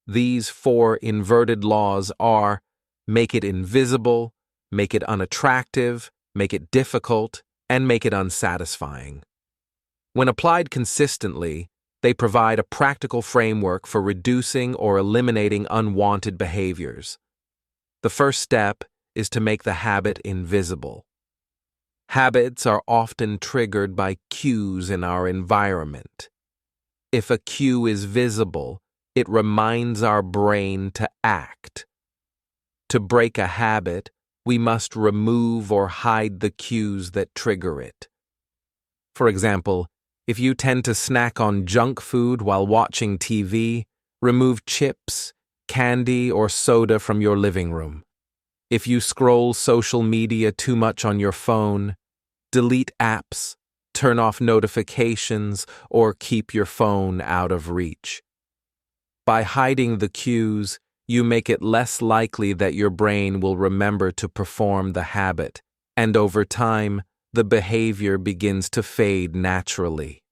These 4 inverted laws are: make it invisible, make it unattractive, make it difficult, and make it unsatisfying. When applied consistently, they provide a practical framework for reducing or eliminating unwanted behaviors. The first step is to make the habit invisible. Habits are often triggered by cues in our environment. If a cue is visible, it reminds our brain to act. To break a habit, we must remove or hide the cues that trigger it. For example, if you tend to snack on junk food while watching TV, remove chips, candy, or soda from your living room. If you scroll social media too much on your phone, delete apps, turn off notifications, or keep your phone out of reach. By hiding the cues, you make it less likely that your brain will remember to perform the habit, and over time, the behavior begins to fade naturally.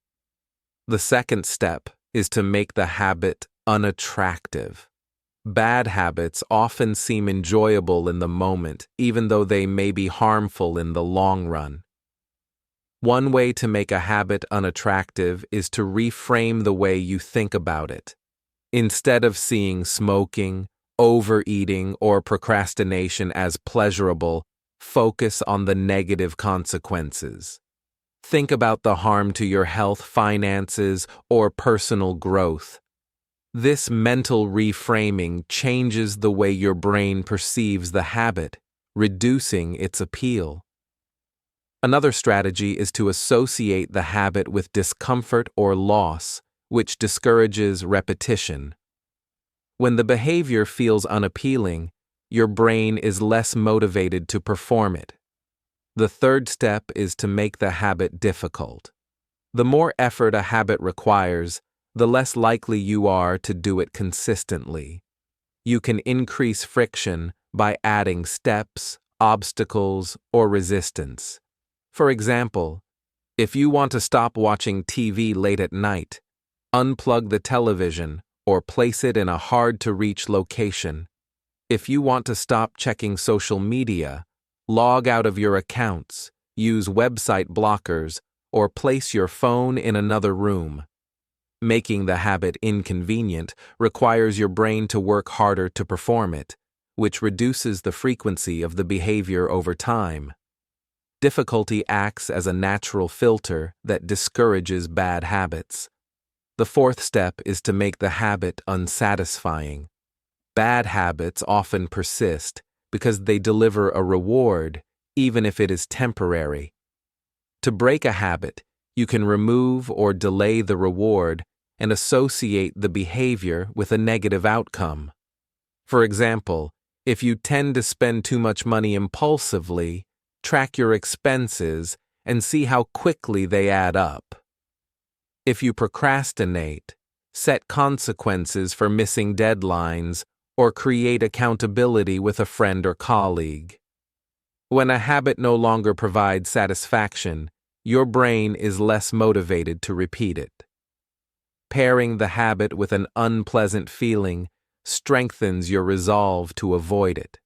The second step is to make the habit unattractive. Bad habits often seem enjoyable in the moment, even though they may be harmful in the long run. One way to make a habit unattractive is to reframe the way you think about it. Instead of seeing smoking, overeating, or procrastination as pleasurable, focus on the negative consequences. Think about the harm to your health, finances, or personal growth. This mental reframing changes the way your brain perceives the habit, reducing its appeal. Another strategy is to associate the habit with discomfort or loss, which discourages repetition. When the behavior feels unappealing, your brain is less motivated to perform it. The third step is to make the habit difficult. The more effort a habit requires, the less likely you are to do it consistently. You can increase friction by adding steps, obstacles, or resistance. For example, if you want to stop watching TV late at night, unplug the television or place it in a hard-to-reach location. If you want to stop checking social media, log out of your accounts, use website blockers, or place your phone in another room. Making the habit inconvenient requires your brain to work harder to perform it, which reduces the frequency of the behavior over time. Difficulty acts as a natural filter that discourages bad habits. The fourth step is to make the habit unsatisfying. Bad habits often persist because they deliver a reward, even if it is temporary. To break a habit, you can remove or delay the reward and associate the behavior with a negative outcome. For example, if you tend to spend too much money impulsively, track your expenses and see how quickly they add up. If you procrastinate, set consequences for missing deadlines or create accountability with a friend or colleague. When a habit no longer provides satisfaction, your brain is less motivated to repeat it. Pairing the habit with an unpleasant feeling strengthens your resolve to avoid it.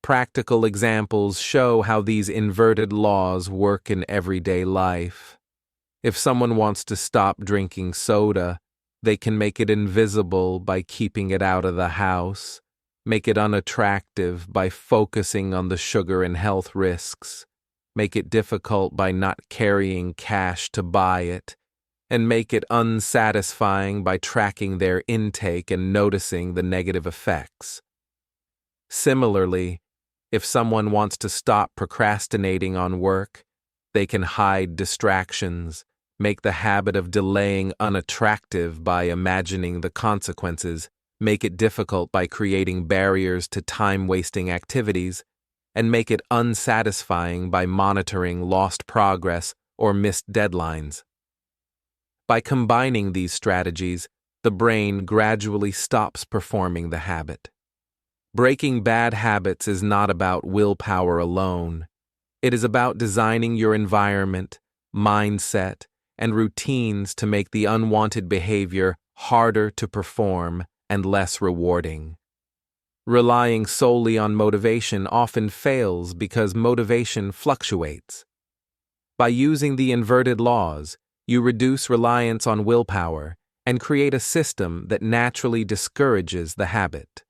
Practical examples show how these inverted laws work in everyday life. If someone wants to stop drinking soda, they can make it invisible by keeping it out of the house, make it unattractive by focusing on the sugar and health risks, make it difficult by not carrying cash to buy it, and make it unsatisfying by tracking their intake and noticing the negative effects. Similarly, if someone wants to stop procrastinating on work, they can hide distractions, make the habit of delaying unattractive by imagining the consequences, make it difficult by creating barriers to time-wasting activities, and make it unsatisfying by monitoring lost progress or missed deadlines. By combining these strategies, the brain gradually stops performing the habit. Breaking bad habits is not about willpower alone. It is about designing your environment, mindset, and routines to make the unwanted behavior harder to perform and less rewarding. Relying solely on motivation often fails because motivation fluctuates. By using the inverted laws, you reduce reliance on willpower and create a system that naturally discourages the habit.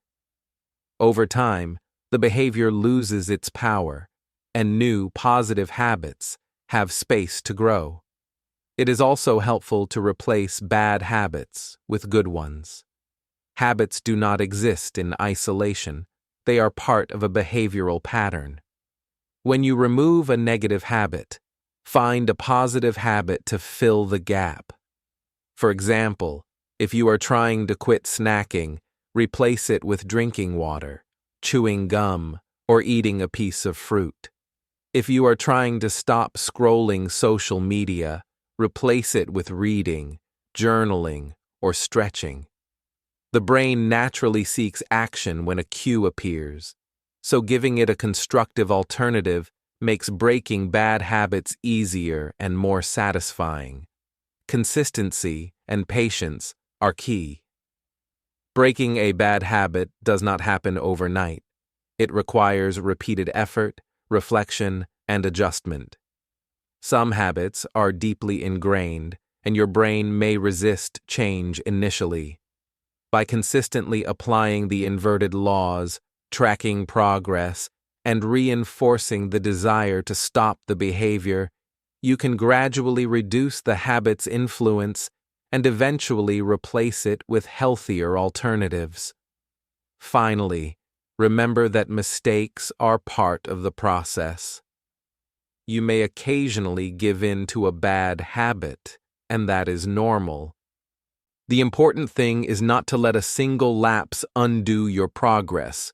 Over time, the behavior loses its power, and new positive habits have space to grow. It is also helpful to replace bad habits with good ones. Habits do not exist in isolation. They are part of a behavioral pattern. When you remove a negative habit, find a positive habit to fill the gap. For example, if you are trying to quit snacking, replace it with drinking water, chewing gum, or eating a piece of fruit. If you are trying to stop scrolling social media, replace it with reading, journaling, or stretching. The brain naturally seeks action when a cue appears, so giving it a constructive alternative makes breaking bad habits easier and more satisfying. Consistency and patience are key. Breaking a bad habit does not happen overnight. It requires repeated effort, reflection, and adjustment. Some habits are deeply ingrained, and your brain may resist change initially. By consistently applying the inverted laws, tracking progress, and reinforcing the desire to stop the behavior, you can gradually reduce the habit's influence and eventually replace it with healthier alternatives. Finally, remember that mistakes are part of the process. You may occasionally give in to a bad habit, and that is normal. The important thing is not to let a single lapse undo your progress.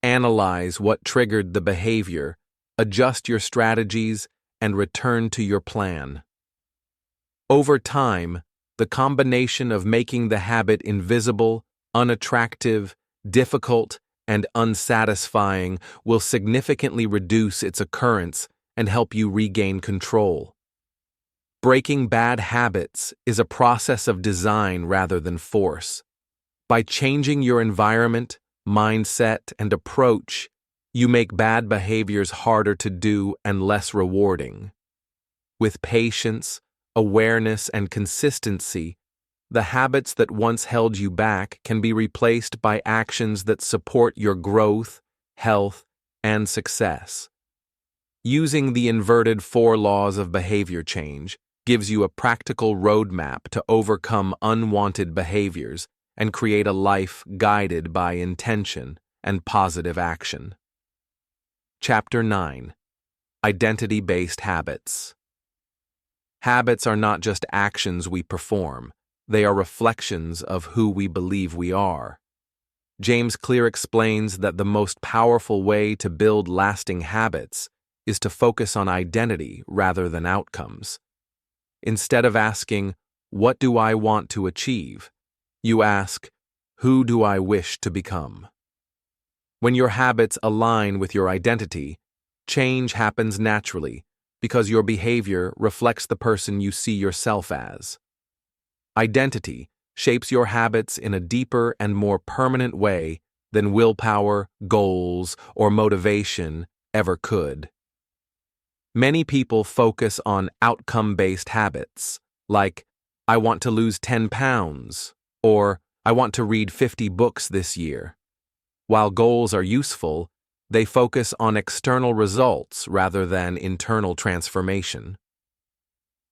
Analyze what triggered the behavior, adjust your strategies, and return to your plan. Over time, the combination of making the habit invisible, unattractive, difficult, and unsatisfying will significantly reduce its occurrence and help you regain control. Breaking bad habits is a process of design rather than force. By changing your environment, mindset, and approach, you make bad behaviors harder to do and less rewarding. With patience, awareness, and consistency, the habits that once held you back can be replaced by actions that support your growth, health, and success. Using the inverted 4 laws of behavior change gives you a practical roadmap to overcome unwanted behaviors and create a life guided by intention and positive action. Chapter 9. Identity-Based Habits. Habits are not just actions we perform, they are reflections of who we believe we are. James Clear explains that the most powerful way to build lasting habits is to focus on identity rather than outcomes. Instead of asking, "What do I want to achieve?" you ask, "Who do I wish to become?" When your habits align with your identity, change happens naturally because your behavior reflects the person you see yourself as. Identity shapes your habits in a deeper and more permanent way than willpower, goals, or motivation ever could. Many people focus on outcome-based habits, like, "I want to lose 10 pounds," or "I want to read 50 books this year." While goals are useful, they focus on external results rather than internal transformation.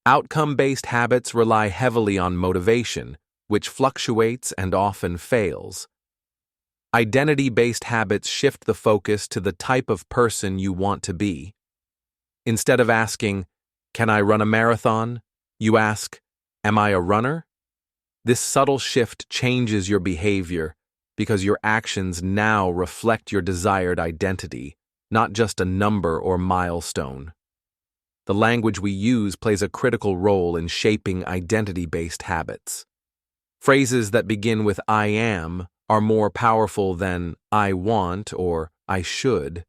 Outcome-based habits rely heavily on motivation, which fluctuates and often fails. Identity-based habits shift the focus to the type of person you want to be. Instead of asking, "Can I run a marathon?" you ask, "Am I a runner?" This subtle shift changes your behavior because your actions now reflect your desired identity, not just a number or milestone. The language we use plays a critical role in shaping identity-based habits. Phrases that begin with "I am" are more powerful than "I want" or "I should."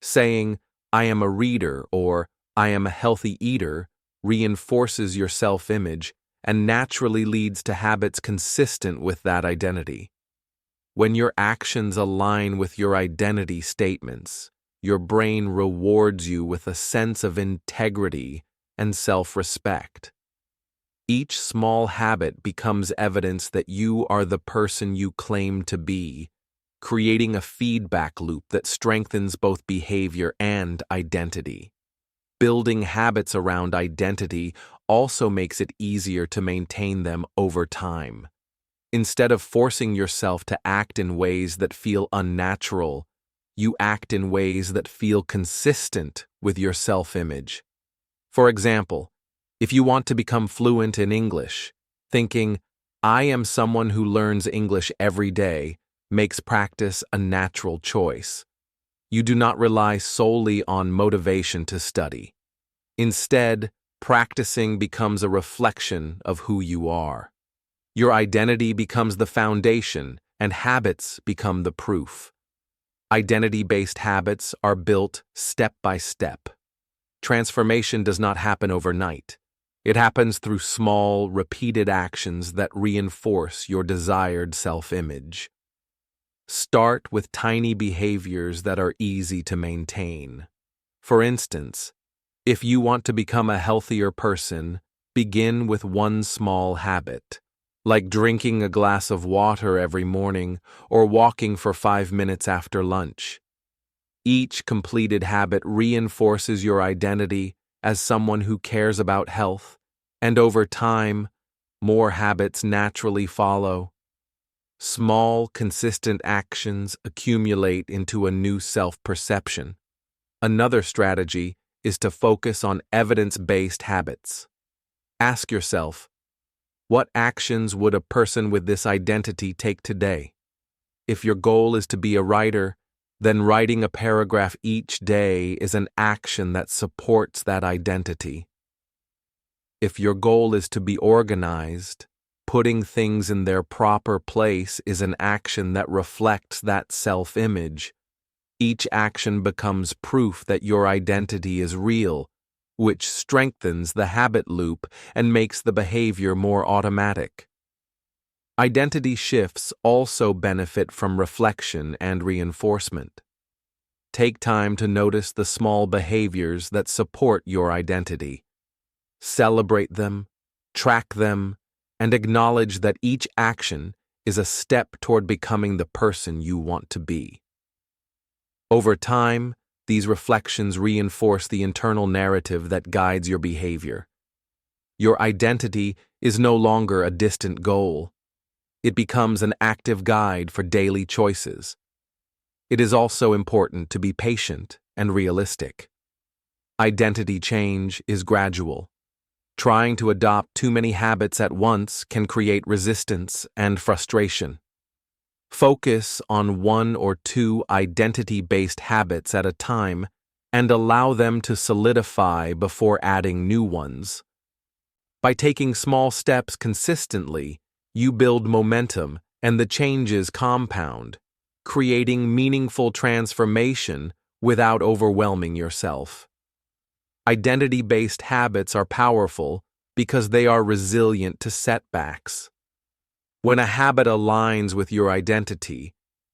Saying, "I am a reader" or "I am a healthy eater" reinforces your self-image and naturally leads to habits consistent with that identity. When your actions align with your identity statements, your brain rewards you with a sense of integrity and self-respect. Each small habit becomes evidence that you are the person you claim to be, creating a feedback loop that strengthens both behavior and identity. Building habits around identity also makes it easier to maintain them over time. Instead of forcing yourself to act in ways that feel unnatural, you act in ways that feel consistent with your self-image. For example, if you want to become fluent in English, thinking, "I am someone who learns English every day," makes practice a natural choice. You do not rely solely on motivation to study. Instead, practicing becomes a reflection of who you are. Your identity becomes the foundation, and habits become the proof. Identity-based habits are built step by step. Transformation does not happen overnight. It happens through small, repeated actions that reinforce your desired self-image. Start with tiny behaviors that are easy to maintain. For instance, if you want to become a healthier person, begin with one small habit. like drinking a glass of water every morning or walking for 5 minutes after lunch. Each completed habit reinforces your identity as someone who cares about health, and over time, more habits naturally follow. Small, consistent actions accumulate into a new self-perception. Another strategy is to focus on evidence-based habits. Ask yourself, what actions would a person with this identity take today? If your goal is to be a writer, then writing a paragraph each day is an action that supports that identity. If your goal is to be organized, putting things in their proper place is an action that reflects that self-image. Each action becomes proof that your identity is real, which strengthens the habit loop and makes the behavior more automatic. Identity shifts also benefit from reflection and reinforcement. Take time to notice the small behaviors that support your identity. Celebrate them, track them, and acknowledge that each action is a step toward becoming the person you want to be. Over time, these reflections reinforce the internal narrative that guides your behavior. Your identity is no longer a distant goal. It becomes an active guide for daily choices. It is also important to be patient and realistic. Identity change is gradual. Trying to adopt too many habits at once can create resistance and frustration. Focus on 1 or 2 identity-based habits at a time and allow them to solidify before adding new ones. By taking small steps consistently, you build momentum and the changes compound, creating meaningful transformation without overwhelming yourself. Identity-based habits are powerful because they are resilient to setbacks. When a habit aligns with your identity,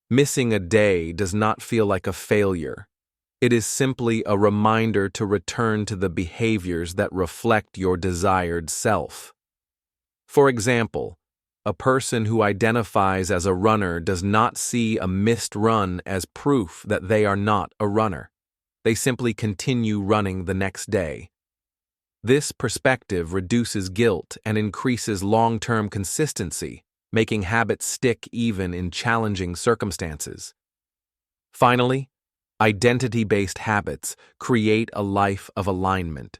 missing a day does not feel like a failure. It is simply a reminder to return to the behaviors that reflect your desired self. For example, a person who identifies as a runner does not see a missed run as proof that they are not a runner. They simply continue running the next day. This perspective reduces guilt and increases long-term consistency, making habits stick even in challenging circumstances. Finally, identity-based habits create a life of alignment.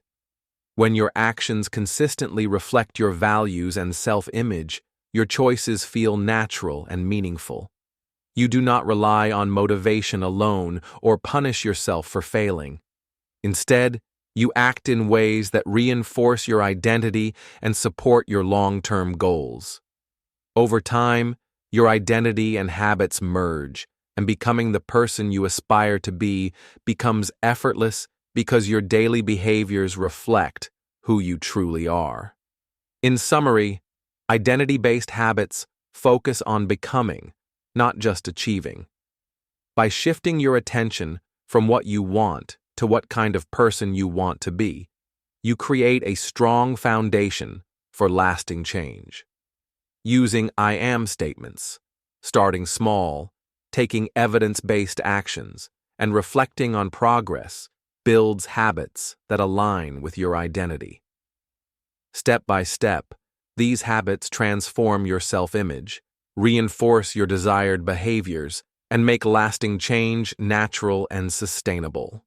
When your actions consistently reflect your values and self-image, your choices feel natural and meaningful. You do not rely on motivation alone or punish yourself for failing. Instead, you act in ways that reinforce your identity and support your long-term goals. Over time, your identity and habits merge, and becoming the person you aspire to be becomes effortless because your daily behaviors reflect who you truly are. In summary, identity-based habits focus on becoming, not just achieving. By shifting your attention from what you want to what kind of person you want to be, you create a strong foundation for lasting change. Using I am statements, starting small, taking evidence-based actions, and reflecting on progress builds habits that align with your identity. Step by step, these habits transform your self-image, reinforce your desired behaviors, and make lasting change natural and sustainable.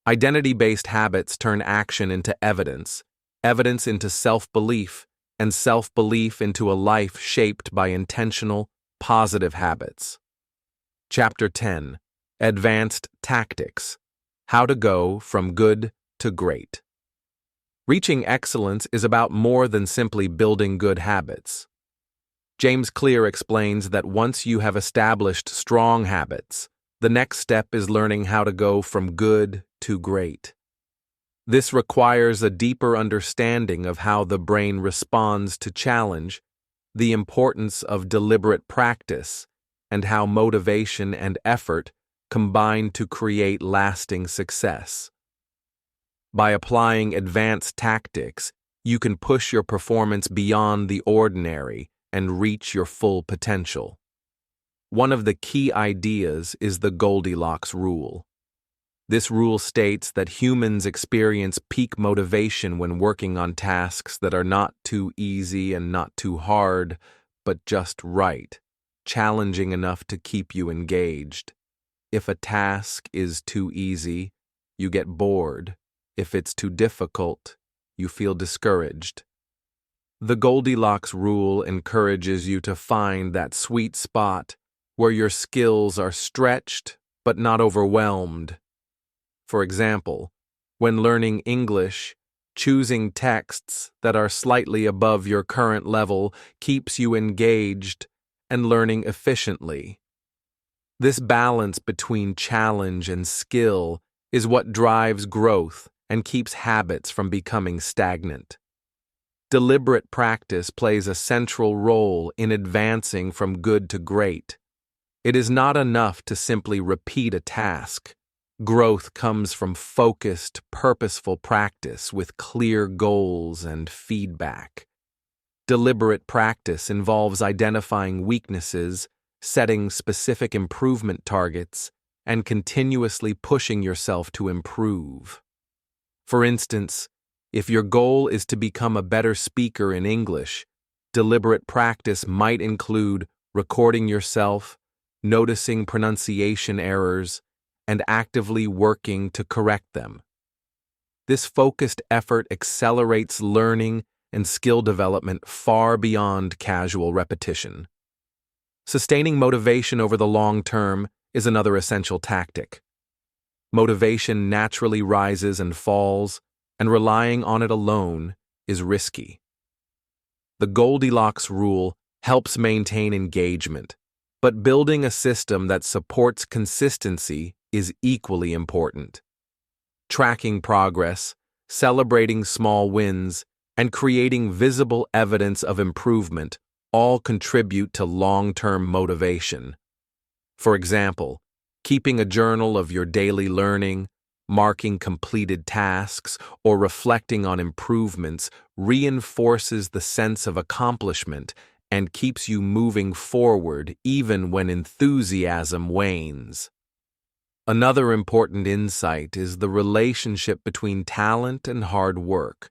Identity-based habits turn action into evidence, evidence into self-belief, and self-belief into a life shaped by intentional, positive habits. Chapter 10: Advanced Tactics: How to Go from Good to Great. Reaching excellence is about more than simply building good habits. James Clear explains that once you have established strong habits, the next step is learning how to go from good to great. This requires a deeper understanding of how the brain responds to challenge, the importance of deliberate practice, and how motivation and effort combine to create lasting success. By applying advanced tactics, you can push your performance beyond the ordinary and reach your full potential. One of the key ideas is the Goldilocks rule. This rule states that humans experience peak motivation when working on tasks that are not too easy and not too hard, but just right, challenging enough to keep you engaged. If a task is too easy, you get bored. If it's too difficult, you feel discouraged. The Goldilocks rule encourages you to find that sweet spot where your skills are stretched but not overwhelmed. For example, when learning English, choosing texts that are slightly above your current level keeps you engaged and learning efficiently. This balance between challenge and skill is what drives growth and keeps habits from becoming stagnant. Deliberate practice plays a central role in advancing from good to great. It is not enough to simply repeat a task. Growth comes from focused, purposeful practice with clear goals and feedback. Deliberate practice involves identifying weaknesses, setting specific improvement targets, and continuously pushing yourself to improve. For instance, if your goal is to become a better speaker in English, deliberate practice might include recording yourself, noticing pronunciation errors, and actively working to correct them. This focused effort accelerates learning and skill development far beyond casual repetition. Sustaining motivation over the long term is another essential tactic. Motivation naturally rises and falls, and relying on it alone is risky. The Goldilocks rule helps maintain engagement, but building a system that supports consistency is equally important. Tracking progress, celebrating small wins, and creating visible evidence of improvement all contribute to long-term motivation. For example, keeping a journal of your daily learning, marking completed tasks, or reflecting on improvements reinforces the sense of accomplishment and keeps you moving forward even when enthusiasm wanes. Another important insight is the relationship between talent and hard work.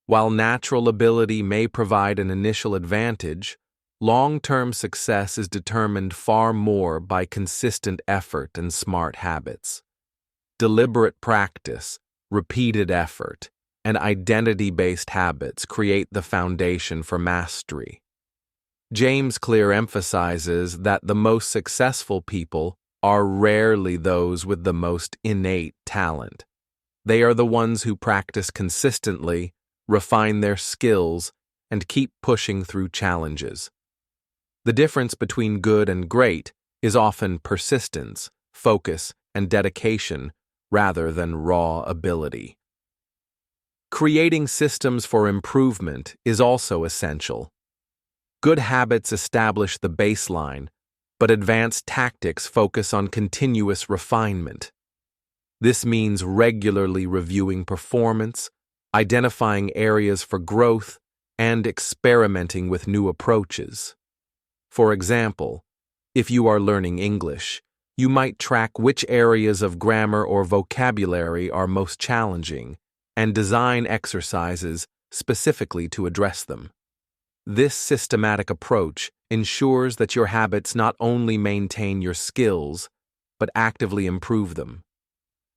While natural ability may provide an initial advantage, long-term success is determined far more by consistent effort and smart habits. Deliberate practice, repeated effort, and identity-based habits create the foundation for mastery. James Clear emphasizes that the most successful people are rarely those with the most innate talent. They are the ones who practice consistently, refine their skills, and keep pushing through challenges. The difference between good and great is often persistence, focus, and dedication rather than raw ability. Creating systems for improvement is also essential. Good habits establish the baseline, but advanced tactics focus on continuous refinement. This means regularly reviewing performance, identifying areas for growth, and experimenting with new approaches. For example, if you are learning English, you might track which areas of grammar or vocabulary are most challenging and design exercises specifically to address them. This systematic approach ensures that your habits not only maintain your skills, but actively improve them.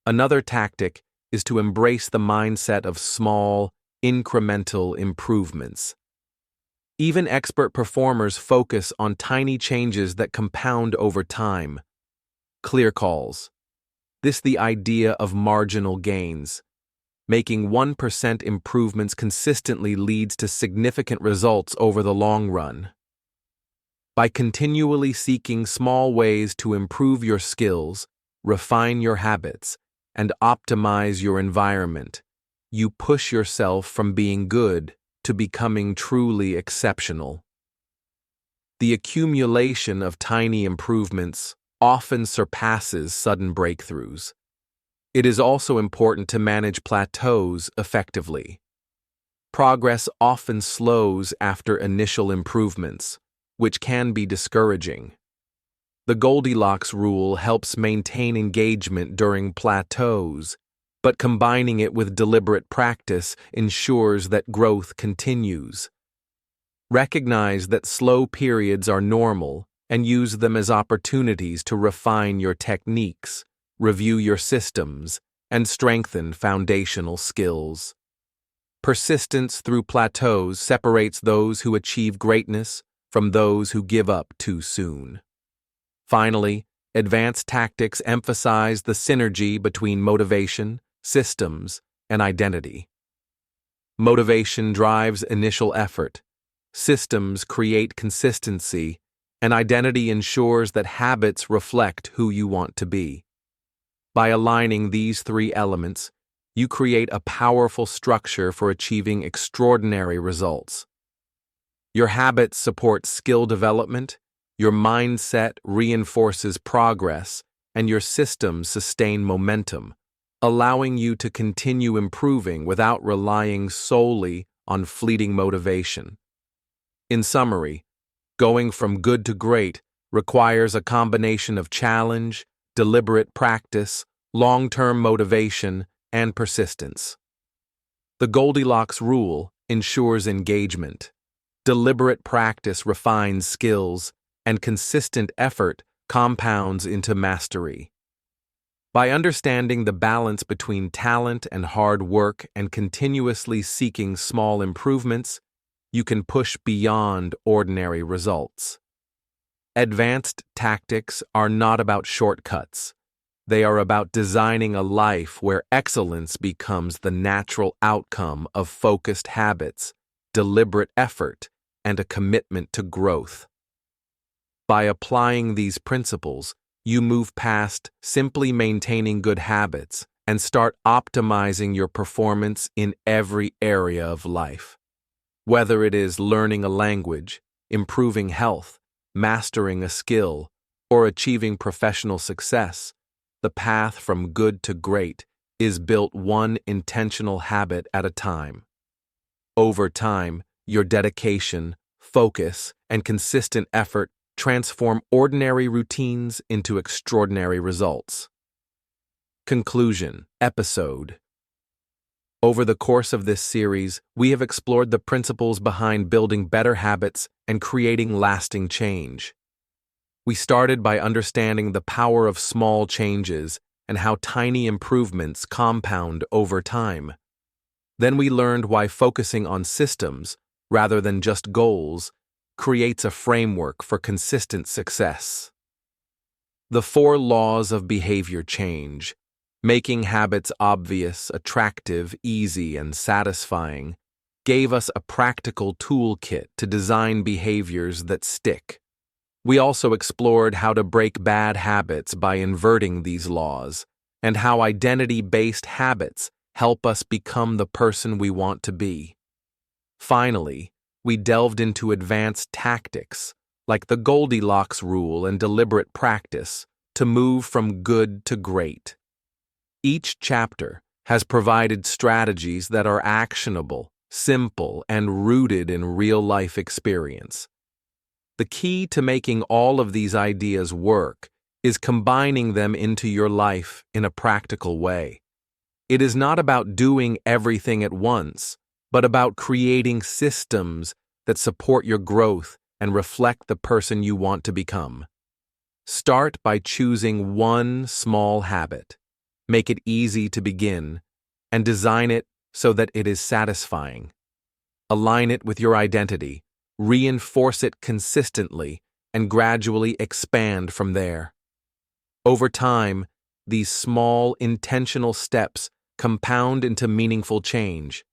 Another tactic is to embrace the mindset of small, incremental improvements. Even expert performers focus on tiny changes that compound over time. Clear calls. This is the idea of marginal gains. Making 1% improvements consistently leads to significant results over the long run. By continually seeking small ways to improve your skills, refine your habits, and optimize your environment, you push yourself from being good to becoming truly exceptional. The accumulation of tiny improvements often surpasses sudden breakthroughs. It is also important to manage plateaus effectively. progress often slows after initial improvements, which can be discouraging. The Goldilocks rule helps maintain engagement during plateaus, but combining it with deliberate practice ensures that growth continues. Recognize that slow periods are normal and use them as opportunities to refine your techniques, review your systems, and strengthen foundational skills. Persistence through plateaus separates those who achieve greatness from those who give up too soon. Finally, advanced tactics emphasize the synergy between motivation, systems, and identity. Motivation drives initial effort, systems create consistency, and identity ensures that habits reflect who you want to be. By aligning these three elements, you create a powerful structure for achieving extraordinary results. Your habits support skill development, your mindset reinforces progress, and your systems sustain momentum, allowing you to continue improving without relying solely on fleeting motivation. In summary, going from good to great requires a combination of challenge, deliberate practice, long-term motivation, and persistence. The Goldilocks rule ensures engagement. Deliberate practice refines skills, and consistent effort compounds into mastery. By understanding the balance between talent and hard work and continuously seeking small improvements, you can push beyond ordinary results. Advanced tactics are not about shortcuts. They are about designing a life where excellence becomes the natural outcome of focused habits, deliberate effort, and a commitment to growth. By applying these principles, you move past simply maintaining good habits and start optimizing your performance in every area of life. Whether it is learning a language, improving health, mastering a skill, or achieving professional success, the path from good to great is built one intentional habit at a time. Over time, your dedication, focus, and consistent effort transform ordinary routines into extraordinary results. Conclusion Episode. Over the course of this series, we have explored the principles behind building better habits and creating lasting change. We started by understanding the power of small changes and how tiny improvements compound over time. Then we learned why focusing on systems, rather than just goals, creates a framework for consistent success. The 4 laws of behavior change, making habits obvious, attractive, easy, and satisfying, gave us a practical toolkit to design behaviors that stick. We also explored how to break bad habits by inverting these laws, and how identity-based habits help us become the person we want to be. Finally, we delved into advanced tactics, like the Goldilocks rule and deliberate practice, to move from good to great. Each chapter has provided strategies that are actionable, simple, and rooted in real-life experience. The key to making all of these ideas work is combining them into your life in a practical way. It is not about doing everything at once, but about creating systems that support your growth and reflect the person you want to become. Start by choosing one small habit. Make it easy to begin, and design it so that it is satisfying. Align it with your identity, reinforce it consistently, and gradually expand from there. Over time, these small, intentional steps compound into meaningful change.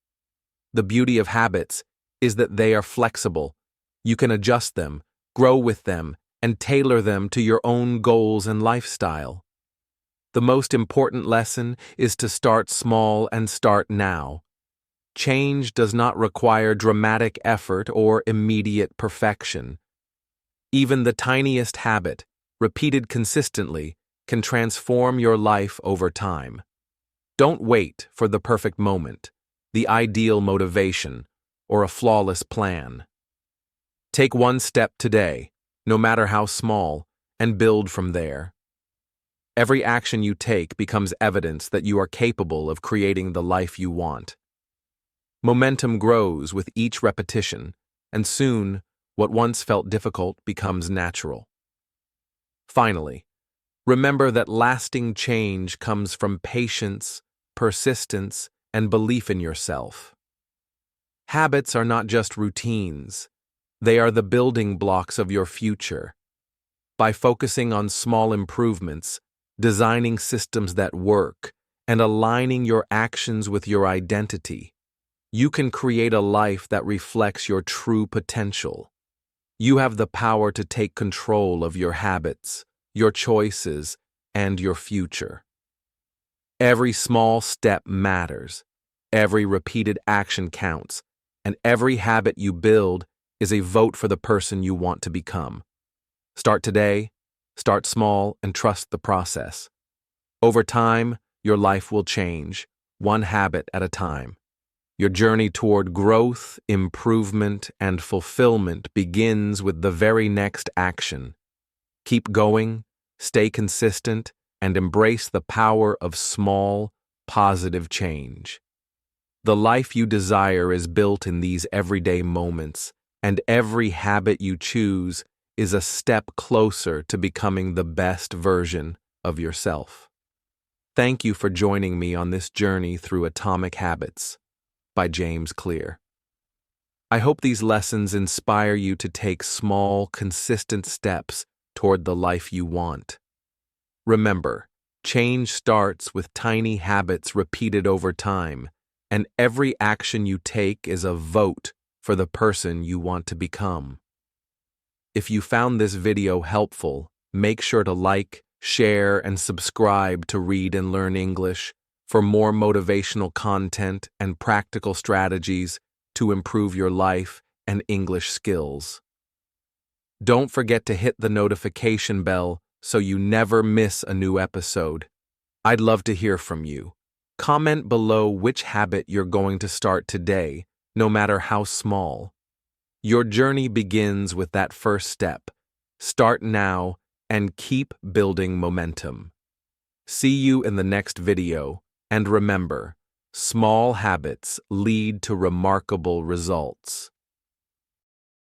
The beauty of habits is that they are flexible. You can adjust them, grow with them, and tailor them to your own goals and lifestyle. The most important lesson is to start small and start now. Change does not require dramatic effort or immediate perfection. Even the tiniest habit, repeated consistently, can transform your life over time. Don't wait for the perfect moment, the ideal motivation, or a flawless plan. Take one step today, no matter how small, and build from there. Every action you take becomes evidence that you are capable of creating the life you want. Momentum grows with each repetition, and soon, what once felt difficult becomes natural. Finally, remember that lasting change comes from patience, persistence, and belief in yourself. Habits are not just routines, they are the building blocks of your future. By focusing on small improvements, designing systems that work, and aligning your actions with your identity, you can create a life that reflects your true potential. You have the power to take control of your habits, your choices, and your future. Every small step matters, every repeated action counts, and every habit you build is a vote for the person you want to become. Start today, start small, and trust the process. Over time, your life will change, one habit at a time. Your journey toward growth, improvement, and fulfillment begins with the very next action. Keep going, stay consistent, and embrace the power of small, positive change. The life you desire is built in these everyday moments, and every habit you choose is a step closer to becoming the best version of yourself. Thank you for joining me on this journey through Atomic Habits by James Clear. I hope these lessons inspire you to take small, consistent steps toward the life you want. Remember, change starts with tiny habits repeated over time, and every action you take is a vote for the person you want to become. If you found this video helpful, make sure to like, share, and subscribe to Read and Learn English for more motivational content and practical strategies to improve your life and English skills. Don't forget to hit the notification bell so you never miss a new episode. I'd love to hear from you. Comment below which habit you're going to start today, no matter how small. Your journey begins with that first step. Start now and keep building momentum. See you in the next video, and remember, small habits lead to remarkable results.